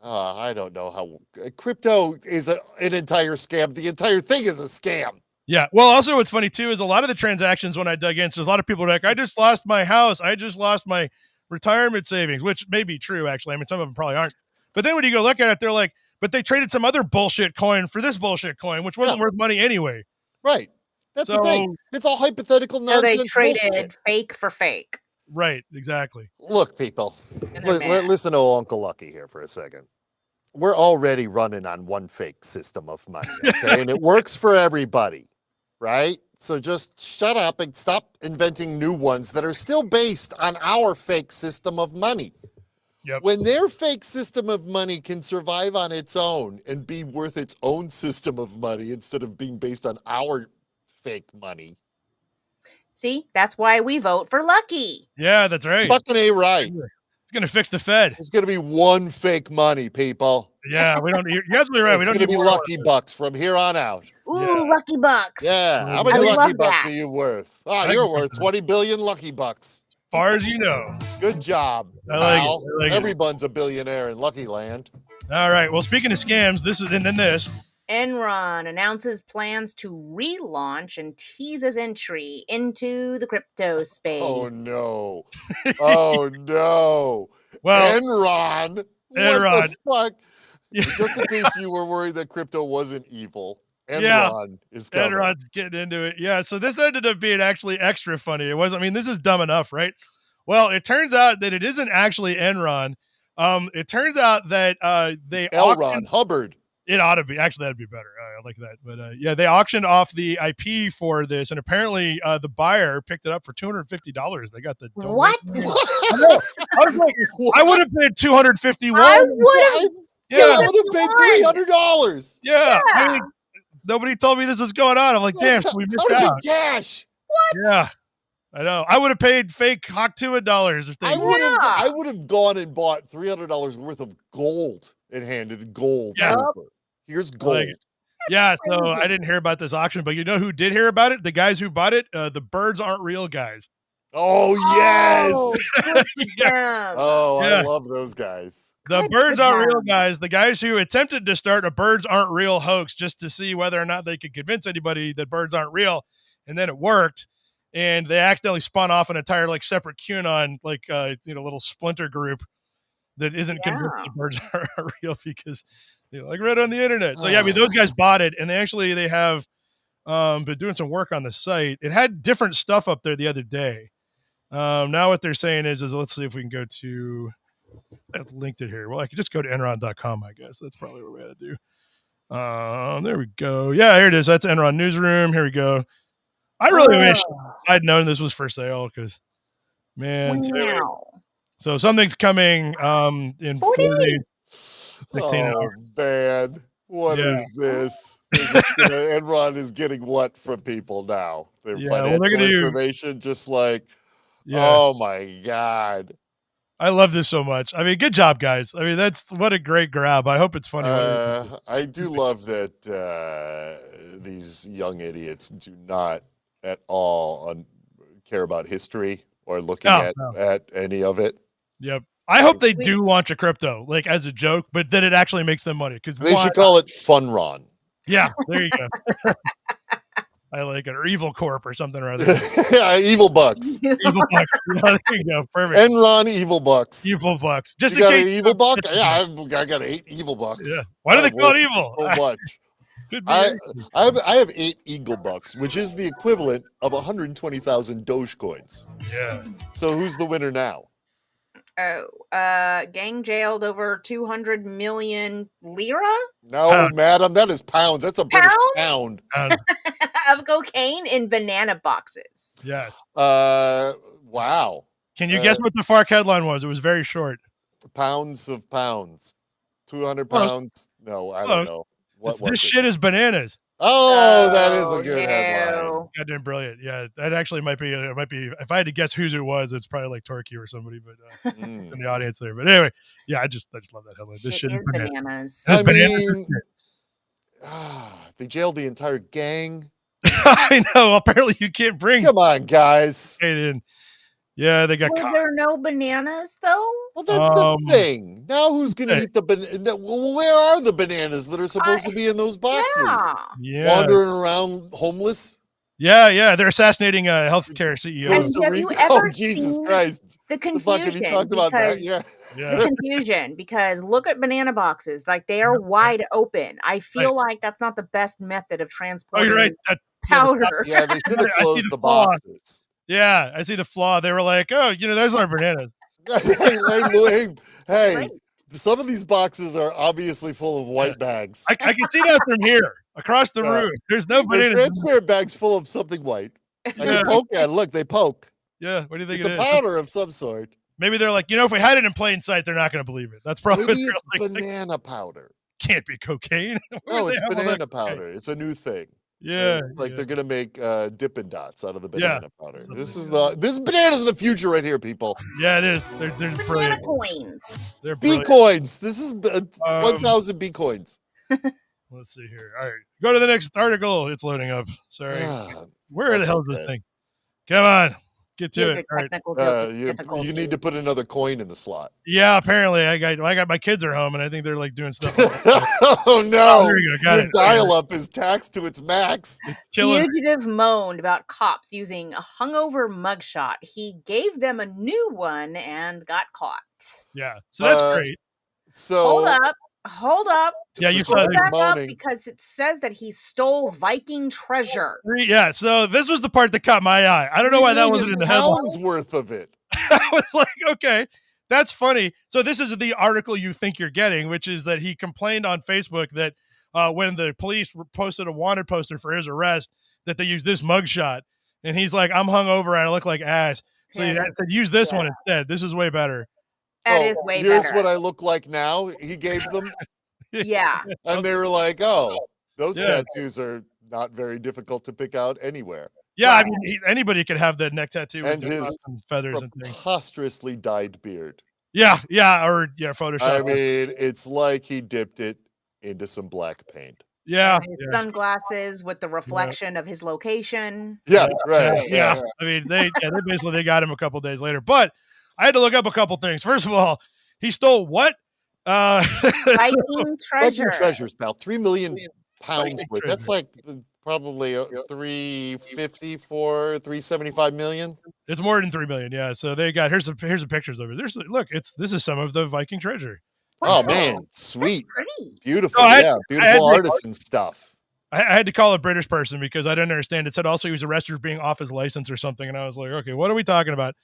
I don't know how, crypto is an entire scam. The entire thing is a scam. Yeah. Well, also what's funny too is a lot of the transactions when I dug in, so there's a lot of people like, I just lost my house. I just lost my retirement savings, which may be true, actually. I mean, some of them probably aren't. But then when you go look at it, they're like, but they traded some other bullshit coin for this bullshit coin, which wasn't worth money anyway. Right. That's the thing. It's all hypothetical nonsense. So they traded fake for fake. Right. Exactly. Look, people, listen to Uncle Lucky here for a second. We're already running on one fake system of money, okay? And it works for everybody, right? So just shut up and stop inventing new ones that are still based on our fake system of money. Yep. When their fake system of money can survive on its own and be worth its own system of money instead of being based on our fake money. See, that's why we vote for Lucky. Yeah, that's right. Fucking A right. It's going to fix the Fed. It's going to be one fake money, people. Yeah, we don't. You're absolutely right. It's going to be Lucky Bucks from here on out. Ooh, Lucky Bucks. Yeah. How many Lucky Bucks are you worth? Oh, you're worth 20 billion Lucky Bucks. far as you know. Good job, I like pal. it. I like Everyone's a billionaire in Lucky Land. All right. Well, speaking of scams, this. Enron announces plans to relaunch and teases entry into the crypto space. Oh no! Oh no! Well, Enron. Enron. What the fuck? Yeah. Just in case you were worried that crypto wasn't evil, Enron is coming. Enron's getting into it. Yeah. So this ended up being actually extra funny. It wasn't. I mean, this is dumb enough, right? Well, it turns out that it isn't actually Enron. It turns out that they L. Hubbard. It ought to be. Actually, that'd be better. I like that. But yeah, they auctioned off the IP for this, and apparently the buyer picked it up for $250. They got the what? I was like, I would have paid $251. I would have. Yeah, I would have paid $300. Yeah. I mean, nobody told me this was going on. I'm like, damn, we missed out. Cash. What? Yeah. I know. I would have paid fake Hawk $2 if they. I would have gone and bought $300 worth of gold and handed gold. Yeah. Over. Here's gold. Like, yeah. So I didn't hear about this auction, but you know who did hear about it? The guys who bought it. The birds aren't real guys. Oh yes. Yeah. I love those guys. The birds aren't real guys. The guys who attempted to start a birds aren't real hoax just to see whether or not they could convince anybody that birds aren't real, and then it worked. And they accidentally spun off an entire separate QAnon little splinter group that isn't convinced the birds are real because they read on the internet. So yeah, I mean those guys bought it, and they have been doing some work on the site. It had different stuff up there the other day. Now what they're saying is let's see if we can go to. I've linked it here. Well, I could just go to Enron.com, I guess. That's probably what we got to do. There we go. Yeah, here it is. That's Enron Newsroom. Here we go. I really wish I'd known this was for sale because, man. So something's coming in 40, 16 hours. Man. What is this? Enron is getting what from people now? Their financial information just oh my God. I love this so much. I mean, good job, guys. I mean, what a great grab. I hope it's funny. I do love that these young idiots do not at all care about history or looking at any of it. Yep. I hope they do launch a crypto, as a joke, but that it actually makes them money. Because they should call it Funron. Yeah, there you go. I like it, or Evil Corp or something or other. Evil Bucks. Evil Bucks. There you go. Perfect. Enron Evil Bucks. Evil Bucks. Just you in got case. An evil buck? Yeah, I got 8 evil bucks. Yeah. Why do they call it evil? So much. I have 8 Eagle Bucks, which is the equivalent of 120,000 Dogecoins. Yeah. So who's the winner now? Gang jailed over 200 million lira? No, madam, that is pounds. That's a British pound. Of cocaine in banana boxes. Yes. Wow. Can you guess what the Fark headline was? It was very short. Pounds of pounds. 200 pounds. No, I don't know. This shit is bananas. Oh, that is a good headline. Goddamn brilliant. Yeah, that actually might be. It might be. If I had to guess whose it was, it's probably Torquay or somebody, but in the audience there. But anyway, yeah, I just love that headline. This shit is bananas. I mean, they jailed the entire gang. I know. Apparently, you can't bring. Come on, guys. In. Yeah, they got. Were there no bananas though? Well, that's the thing. Now, who's going to eat the banana? Well, where are the bananas that are supposed to be in those boxes? Yeah. Wandering around homeless. Yeah, they're assassinating healthcare CEOs. Have you ever Jesus Christ! The confusion. Have you talked about that? Yeah. The confusion, because look at banana boxes, they are wide open. I feel like that's not the best method of transporting. Oh, you're right. Powder. Yeah, they should have closed the boxes. Yeah, I see the flaw. They were like, oh, those aren't bananas. Hey, some of these boxes are obviously full of white bags. I can see that from here, across the room. There's no bananas. Transparent bags full of something white. They poke at. Look, they poke. Yeah, what do you think it's it is? It's a powder of some sort. Maybe they're like, if we had it in plain sight, they're not going to believe it. That's probably maybe it's banana powder. Can't be cocaine. No, it's banana powder. It's a new thing. Yeah, they're gonna make Dippin' Dots out of the banana powder. This banana's in the future right here, people. Yeah, it is. They're brilliant. Coins. They're B-coins. This is 1,000 B-coins. Let's see here. All right, go to the next article. It's loading up. Sorry. Where the hell is this thing? Come on. Get to it. Technical you need to put another coin in the slot. Yeah, apparently I got my kids are home and I think they're like doing stuff. Oh no! There you go. Got Your dial-up is taxed to its max. Fugitive moaned about cops using a hungover mugshot. He gave them a new one and got caught. Yeah, so that's great. So hold up. Yeah, you saw that up because it says that he stole Viking treasure. Yeah, so this was the part that caught my eye. I don't know why that wasn't in the headline. Worth of it. I was like, okay, that's funny. So this is the article you think you're getting, which is that he complained on Facebook that when the police posted a wanted poster for his arrest, that they used this mugshot, and he's like, I'm hungover and I look like ass. So he said, use this one instead. This is way better. That is way here's better. What I look like now. He gave them. Yeah. And they were like, oh, those tattoos are not very difficult to pick out anywhere. Yeah, I mean, anybody could have the neck tattoo and with his feathers and things. Preposterously dyed beard. Yeah, Photoshop. I mean, it's like he dipped it into some black paint. Yeah, and his sunglasses with the reflection of his location. Yeah, right. Yeah. I mean, they basically got him a couple days later, but I had to look up a couple things. First of all, he stole what? Viking treasure. Viking treasures, pal. 3 million pounds worth. That's like probably 375 million. It's more than 3 million. Yeah. So they got here's the pictures of it. Look, this is some of the Viking treasure. Oh man, sweet, beautiful, beautiful artisan stuff. I had to call a British person because I didn't understand. It said also he was arrested for being off his license or something, and I was like, okay, what are we talking about?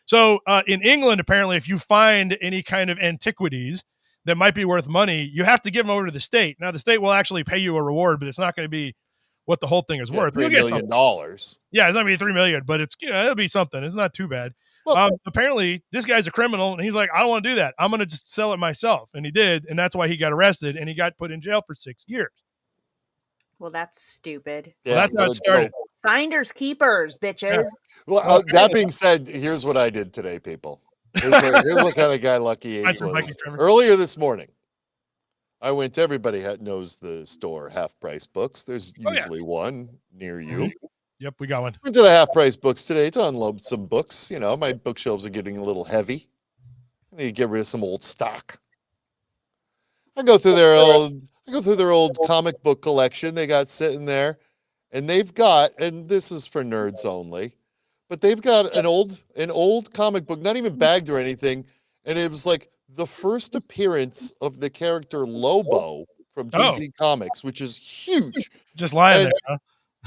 So in England, apparently, if you find any kind of antiquities that might be worth money, you have to give them over to the state. Now, the state will actually pay you a reward, but it's not going to be what the whole thing is worth. $3 million. Yeah, it's not going to be $3 million, but it's it'll be something. It's not too bad. Well, apparently, this guy's a criminal, and he's like, I don't want to do that. I'm going to just sell it myself, and he did, and that's why he got arrested, and he got put in jail for 6 years. Well, that's stupid. Yeah, well, that's how it started. Finders keepers, bitches. Yeah. Well, that being said, here's what I did today, people. Here's what kind of guy Lucky H was. Earlier this morning, I went to, everybody knows the store, Half Price Books. There's usually one near you. Yep, we got one. Went to the Half Price Books today to unload some books. You know, my bookshelves are getting a little heavy. I need to get rid of some old stock. I go through their old comic book collection they got sitting there, and they've got, and this is for nerds only, but they've got an old comic book, not even bagged or anything, and it was like the first appearance of the character Lobo from DC Comics, which is huge. Just lying there, huh?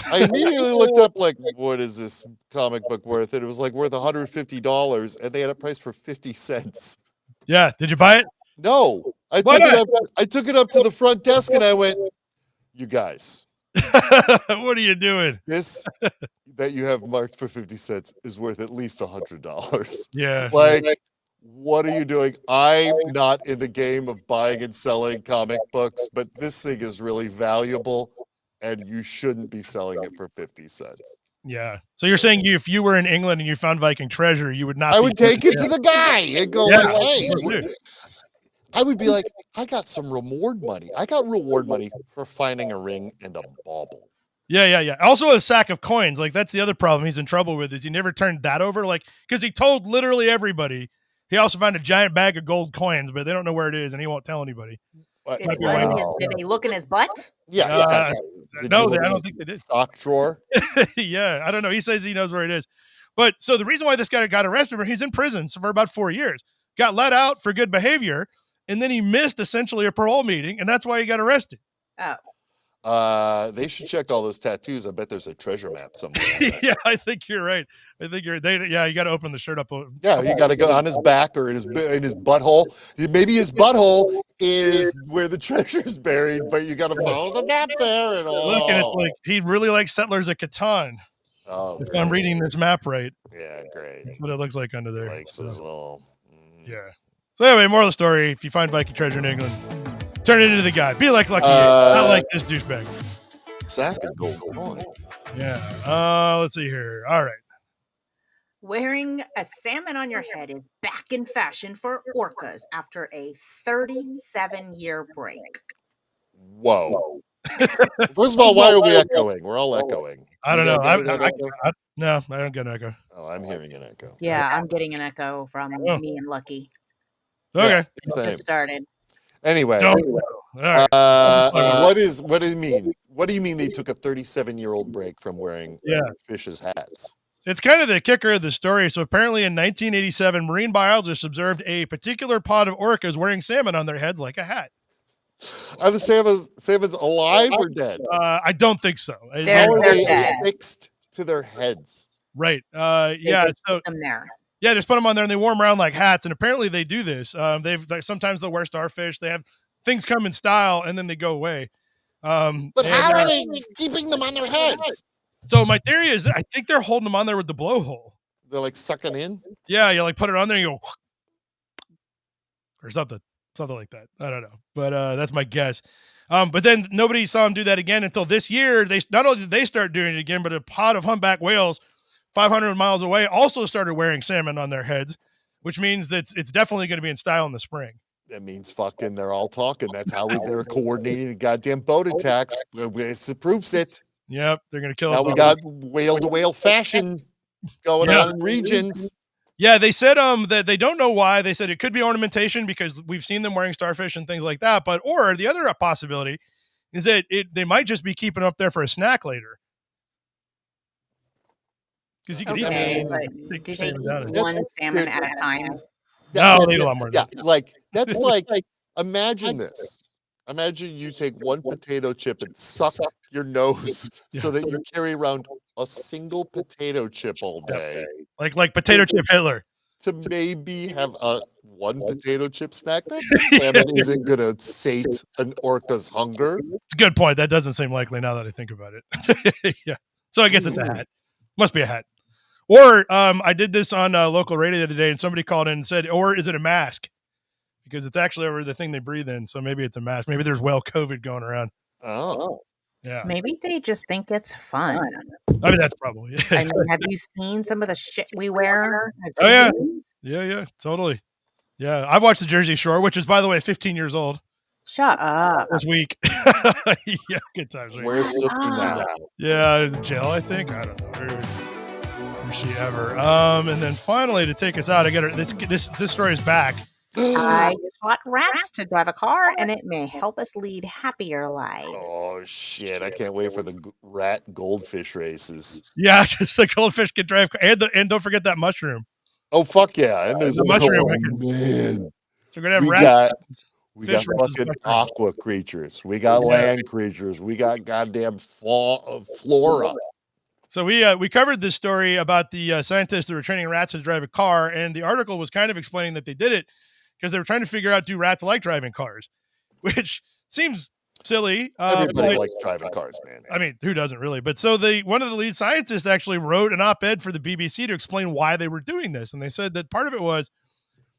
I immediately looked up, like, what is this comic book worth? And it was like worth $150, and they had it priced for 50 cents. Yeah, did you buy it? No, I took it up to the front desk, and I went, "You guys, what are you doing? This that you have marked for 50 cents is worth at least $100. Yeah, like, what are you doing? I'm not in the game of buying and selling comic books, but this thing is really valuable, and you shouldn't be selling it for 50 cents." Yeah. So you're saying if you were in England and you found Viking treasure, you would not. I would take it to the guy and go, like, "Hey." I would be like, I got some reward money. I got reward money for finding a ring and a bauble. Yeah. Also a sack of coins. Like, that's the other problem he's in trouble with, is he never turned that over. Like, because he told literally everybody. He also found a giant bag of gold coins, but they don't know where it is, and he won't tell anybody. Did they look in his butt? Yeah. No, I don't think they did. Sock drawer? Yeah, I don't know. He says he knows where it is. But so the reason why this guy got arrested, he's in prison for about 4 years. Got let out for good behavior. And then he missed essentially a parole meeting, and that's why he got arrested. Oh. They should check all those tattoos. I bet there's a treasure map somewhere. Yeah, I think you're right. You got to open the shirt up. Yeah, you got to go on his back or in his butthole. Maybe his butthole is where the treasure's buried, but you got to follow the map there. And Look, and it's like he really likes Settlers of Catan. Oh, if I'm reading this map right. Yeah, great. That's what it looks like under there. Likes his little. Yeah. So anyway, moral of the story: if you find Viking treasure in England, turn it into the guy. Be like Lucky, not like this douchebag. Sack of gold coins. Yeah. Let's see here. All right. Wearing a salmon on your head is back in fashion for orcas after a 37-year break. Whoa. First of all, why are we echoing? We're all echoing. I don't know. No, I don't get an echo. Oh, I'm hearing an echo. Yeah, I'm getting an echo from me and Lucky. Okay. Yeah, just started. Anyway. Right. What do you mean? What do you mean they took a 37-year-old break from wearing fish's hats? It's kind of the kicker of the story. So apparently in 1987, marine biologists observed a particular pod of orcas wearing salmon on their heads like a hat. Are the salmon's alive or dead? I don't think so. How are they affixed to their heads? Right. They just put them there. Yeah, they just put them on there and they warm around like hats. And apparently they do this. Sometimes they'll wear starfish. They have things come in style and then they go away. But how are they keeping them on their heads? So my theory is that I think they're holding them on there with the blowhole. They're like sucking in? Yeah, you like put it on there and you go or something like that. I don't know. But that's my guess. But then nobody saw him do that again until this year. They not only did they start doing it again, but a pod of humpback whales 500 miles away also started wearing salmon on their heads, which means that it's definitely going to be in style in the spring. That means fucking they're all talking. That's how they're coordinating the goddamn boat attacks. It proves it. Yep, they're going to kill us. Now we got whale-to-whale fashion going on in regions. Yeah, they said that they don't know why. They said it could be ornamentation because we've seen them wearing starfish and things like that. But or the other possibility is that they might just be keeping up there for a snack later. Because you can eat do they eat one salmon at a time? No, they eat a lot more. Yeah, like that's like imagine this. Imagine you take one potato chip and suck your nose so that you carry around a single potato chip all day. Like potato chip Hitler. To maybe have one potato chip snack. That salmon isn't going to sate an orca's hunger. It's a good point. That doesn't seem likely now that I think about it. Yeah. So I guess it's a hat. Must be a hat. Or I did this on local radio the other day and somebody called in and said, or is it a mask? Because it's actually over the thing they breathe in. So maybe it's a mask. Maybe there's whale COVID going around. Oh. Yeah. Maybe they just think it's fun. I mean, that's probably it. I mean, have you seen some of the shit we wear? Oh, yeah. Yeah, totally. Yeah. I've watched the Jersey Shore, which is, by the way, 15 years old. Shut up. This week. Yeah, good times. Where's Sookie now? Yeah, in jail, I think. I don't know. Where's she ever? And then finally, to take us out, I got her. This story is back. I taught rats to drive a car, and it may help us lead happier lives. Oh, shit. I can't wait for the rat goldfish races. Yeah, just the goldfish can drive. And don't forget that mushroom. Oh, fuck yeah. And there's a mushroom. Man. So we're going to have rats. We got fucking aqua creatures. We got land creatures. We got goddamn flora. So we covered this story about the scientists that were training rats to drive a car, and the article was kind of explaining that they did it because they were trying to figure out, do rats like driving cars? Which seems silly. Everybody likes driving cars, man. I mean, who doesn't really? But so one of the lead scientists actually wrote an op-ed for the BBC to explain why they were doing this. And they said that part of it was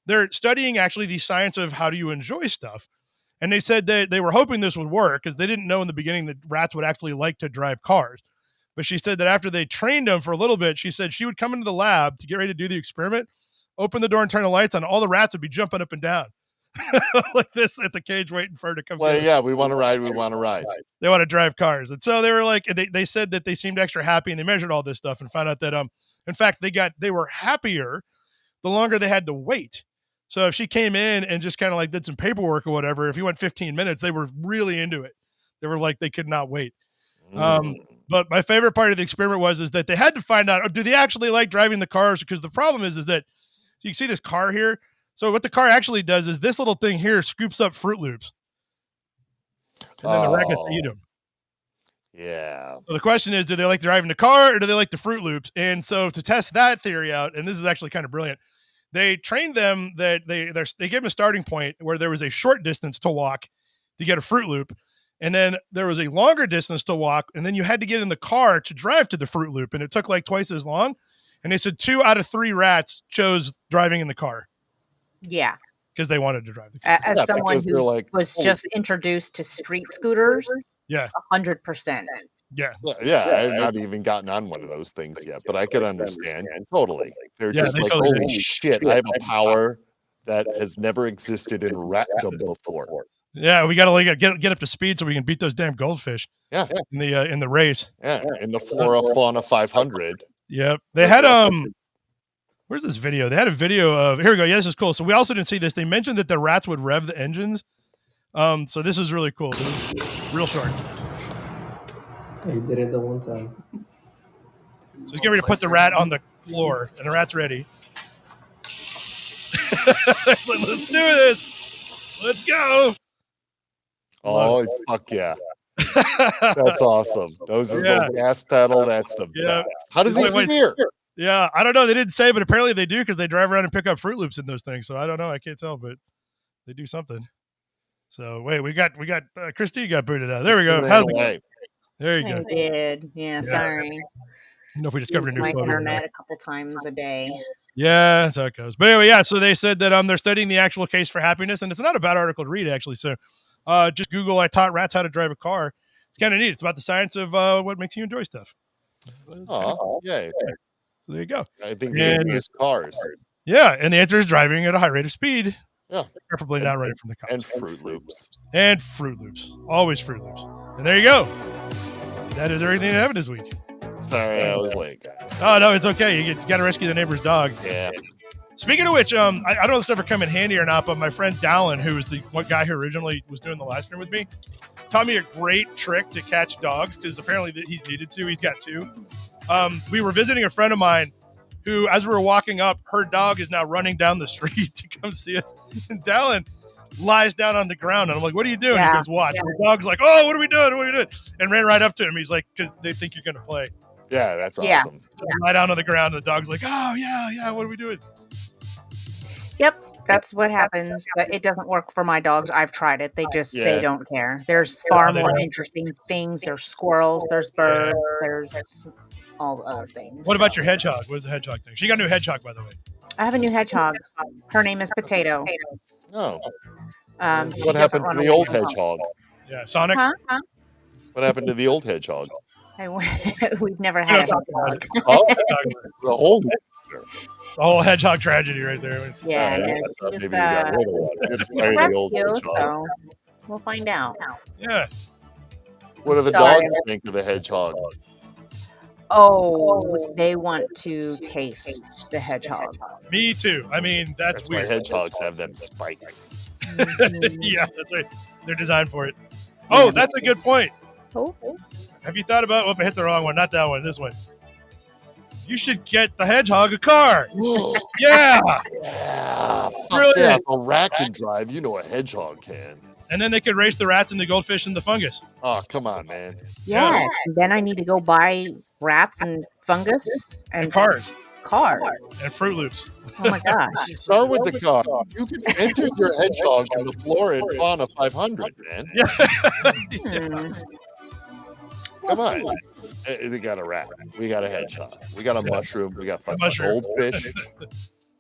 they're studying actually the science of how do you enjoy stuff. And they said that they were hoping this would work because they didn't know in the beginning that rats would actually like to drive cars. But she said that after they trained them for a little bit, she said she would come into the lab to get ready to do the experiment, open the door and turn the lights on. All the rats would be jumping up and down like this at the cage waiting for her to come. Well, yeah, we want to ride. We want to ride. They want to drive cars. And so they were like, they said that they seemed extra happy and they measured all this stuff and found out that, in fact, they were happier the longer they had to wait. So if she came in and just kind of like did some paperwork or whatever, if you went 15 minutes, they were really into it. They were like, they could not wait. But my favorite part of the experiment is that they had to find out, do they actually like driving the cars? Because the problem is that you can see this car here. So what the car actually does is this little thing here scoops up Fruit Loops. And then the rat gets to eat them. Yeah. So the question is, do they like driving the car or do they like the Fruit Loops? And so to test that theory out, and this is actually kind of brilliant, they trained them that they gave them a starting point where there was a short distance to walk to get a Fruit Loop. And then there was a longer distance to walk. And then you had to get in the car to drive to the Fruit Loop. And it took like twice as long. And they said 2 out of 3 rats chose driving in the car. Yeah. Because they wanted to drive the car. As someone who was just introduced to street scooters. Yeah. 100%. Yeah. Yeah. I've not even gotten on one of those things yet, but I could understand. Totally. They're just like, holy shit, I have a power that has never existed in ratdom before. Yeah, we got to get up to speed so we can beat those damn goldfish. Yeah, in the race. Yeah, in the Flora Fauna 500. Yep. They had where's this video? They had a video of here we go. Yeah, this is cool. So we also didn't see this. They mentioned that the rats would rev the engines. So this is really cool. This is real short. He did it the one time. So he's getting ready to put the rat on the floor, and the rat's ready. Let's do this. Let's go. Oh, fuck yeah. That's awesome. Those is the gas pedal. That's the best. How does he steer? Yeah, I don't know. They didn't say, but apparently they do because they drive around and pick up Fruit Loops in those things. So I don't know. I can't tell, but they do something. So wait, we got Christine got booted out. There we go. There you go. I did. Yeah, sorry. I don't know if we discovered a new my photo. Internet a couple times a day. Yeah, that's how it goes. But anyway, yeah. So they said that they're studying the actual case for happiness, and it's not a bad article to read actually. So just Google "I taught rats how to drive a car." It's kind of neat. It's about the science of what makes you enjoy stuff. Oh, yeah. So there you go. I think it's cars. Yeah, and the answer is driving at a high rate of speed. Yeah, preferably not running from the cops. And Fruit Loops. And Fruit Loops. Always Fruit Loops. And there you go. That is everything that happened this week. Sorry, I was late, guys. Oh, no, it's okay. You got to rescue the neighbor's dog. Yeah. Speaking of which, I don't know if this ever come in handy or not, but my friend Dallin, who was the one guy who originally was doing the live stream with me, taught me a great trick to catch dogs because apparently he's needed to. He's got two. We were visiting a friend of mine who, as we were walking up, her dog is now running down the street to come see us. And Dallin lies down on the ground. And I'm like, what are you doing? Yeah. He goes, watch. Yeah. The dog's like, oh, what are we doing? What are we doing? And ran right up to him. He's like, because they think you're going to play. Yeah, that's awesome. Yeah. Lie down on the ground. And the dog's like, oh, yeah. What are we doing? Yep. That's what happens. But it doesn't work for my dogs. I've tried it. They just, they don't care. There's far more interesting things. There's squirrels. There's birds. There's all the other things. What about your hedgehog? What is the hedgehog thing? She got a new hedgehog, by the way. I have a new hedgehog. Her name is Potato. Oh. What happened to the old hedgehog? Yeah, Sonic? Huh? What happened to the old hedgehog? We've never had a hedgehog. Oh, the whole hedgehog tragedy right there. Yeah. Maybe we got rid of one. Rescue, so we'll find out. Yeah. What do the dogs think of the hedgehog? Oh, they want to taste the hedgehog. Me too. I mean, that's weird. Why hedgehogs have them spikes. Yeah, that's right. They're designed for it. Oh, that's a good point. Oh. Have you thought about? I hit the wrong one. Not that one. This one. You should get the hedgehog a car. Yeah. Brilliant. Yeah, if a rat can drive, you know a hedgehog can. And then they could race the rats and the goldfish and the fungus. Oh, come on, man. Yeah. Then I need to go buy rats and fungus and cars. And Fruit Loops. Oh my gosh. Start with the car. You can enter your hedgehog in the Flora and Fauna 500, man. Yeah. Come on. We got a rat. We got a hedgehog. We got a mushroom. We got fucking goldfish.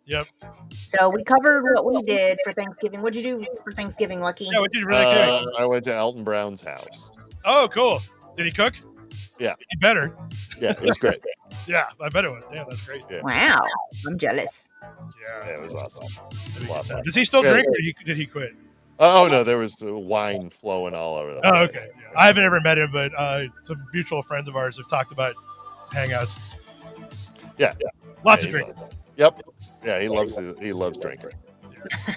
Yep. So we covered what we did for Thanksgiving. What'd you do for Thanksgiving, Lucky? Yeah, what did you for Thanksgiving? I went to Elton Brown's house. Oh, cool. Did he cook? Yeah. He better. Yeah, it was great. Yeah, I bet it was. Damn, that's great. Yeah. Wow. I'm jealous. Yeah, it was awesome. Does he still drink or did he quit? Oh, no, there was wine flowing all over the place. Oh, okay. Yeah. I haven't ever met him, but some mutual friends of ours have talked about hangouts. Yeah. Lots of drinking. Awesome. Yep. Yeah, he loves drinking. Yeah.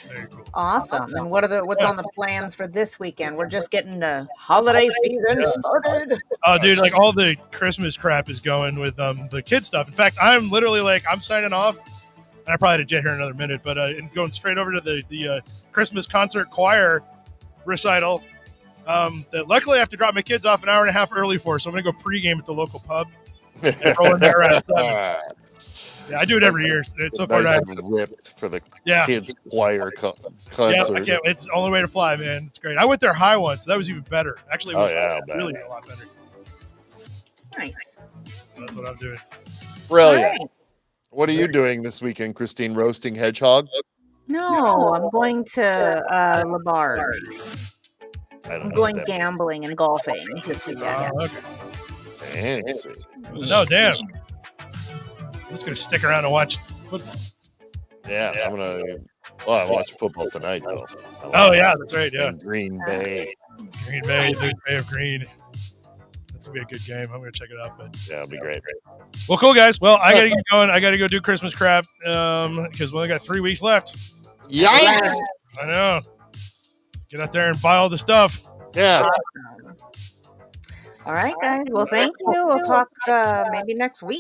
Very cool. Awesome. And what's on the plans for this weekend? We're just getting the holiday season started. Oh, dude, like all the Christmas crap is going with the kid stuff. In fact, I'm literally I'm signing off. And I probably had to jet here in another minute, but going straight over to the Christmas concert choir recital that luckily I have to drop my kids off an hour and a half early for, so I'm going to go pregame at the local pub and roll in there around 7. Yeah, I do it every year. It's so far nice ripped for the kids choir concert. Yeah, it's the only way to fly, man. It's great. I went there high once, so that was even better. Actually, it was really a lot better. Nice. So that's what I'm doing. Brilliant. What are you doing this weekend, Christine? Roasting hedgehog? No, I'm going to Labarge. I'm going gambling and golfing this weekend. Okay. Fancy. No, damn. I'm just going to stick around and watch football. Yeah, I'm going to... Well, I watch football tonight, though. Oh, yeah, that's right, yeah. In Green Bay. Green Bay, Bay of Green. That's It's gonna be a good game. I'm gonna check it out. But yeah, it'll be great. Well, cool guys. Well, I gotta get going. I gotta go do Christmas crap because we only got 3 weeks left. Yikes! I know. Get out there and buy all the stuff. Yeah. All right, guys. Well, thank you. We'll talk maybe next week.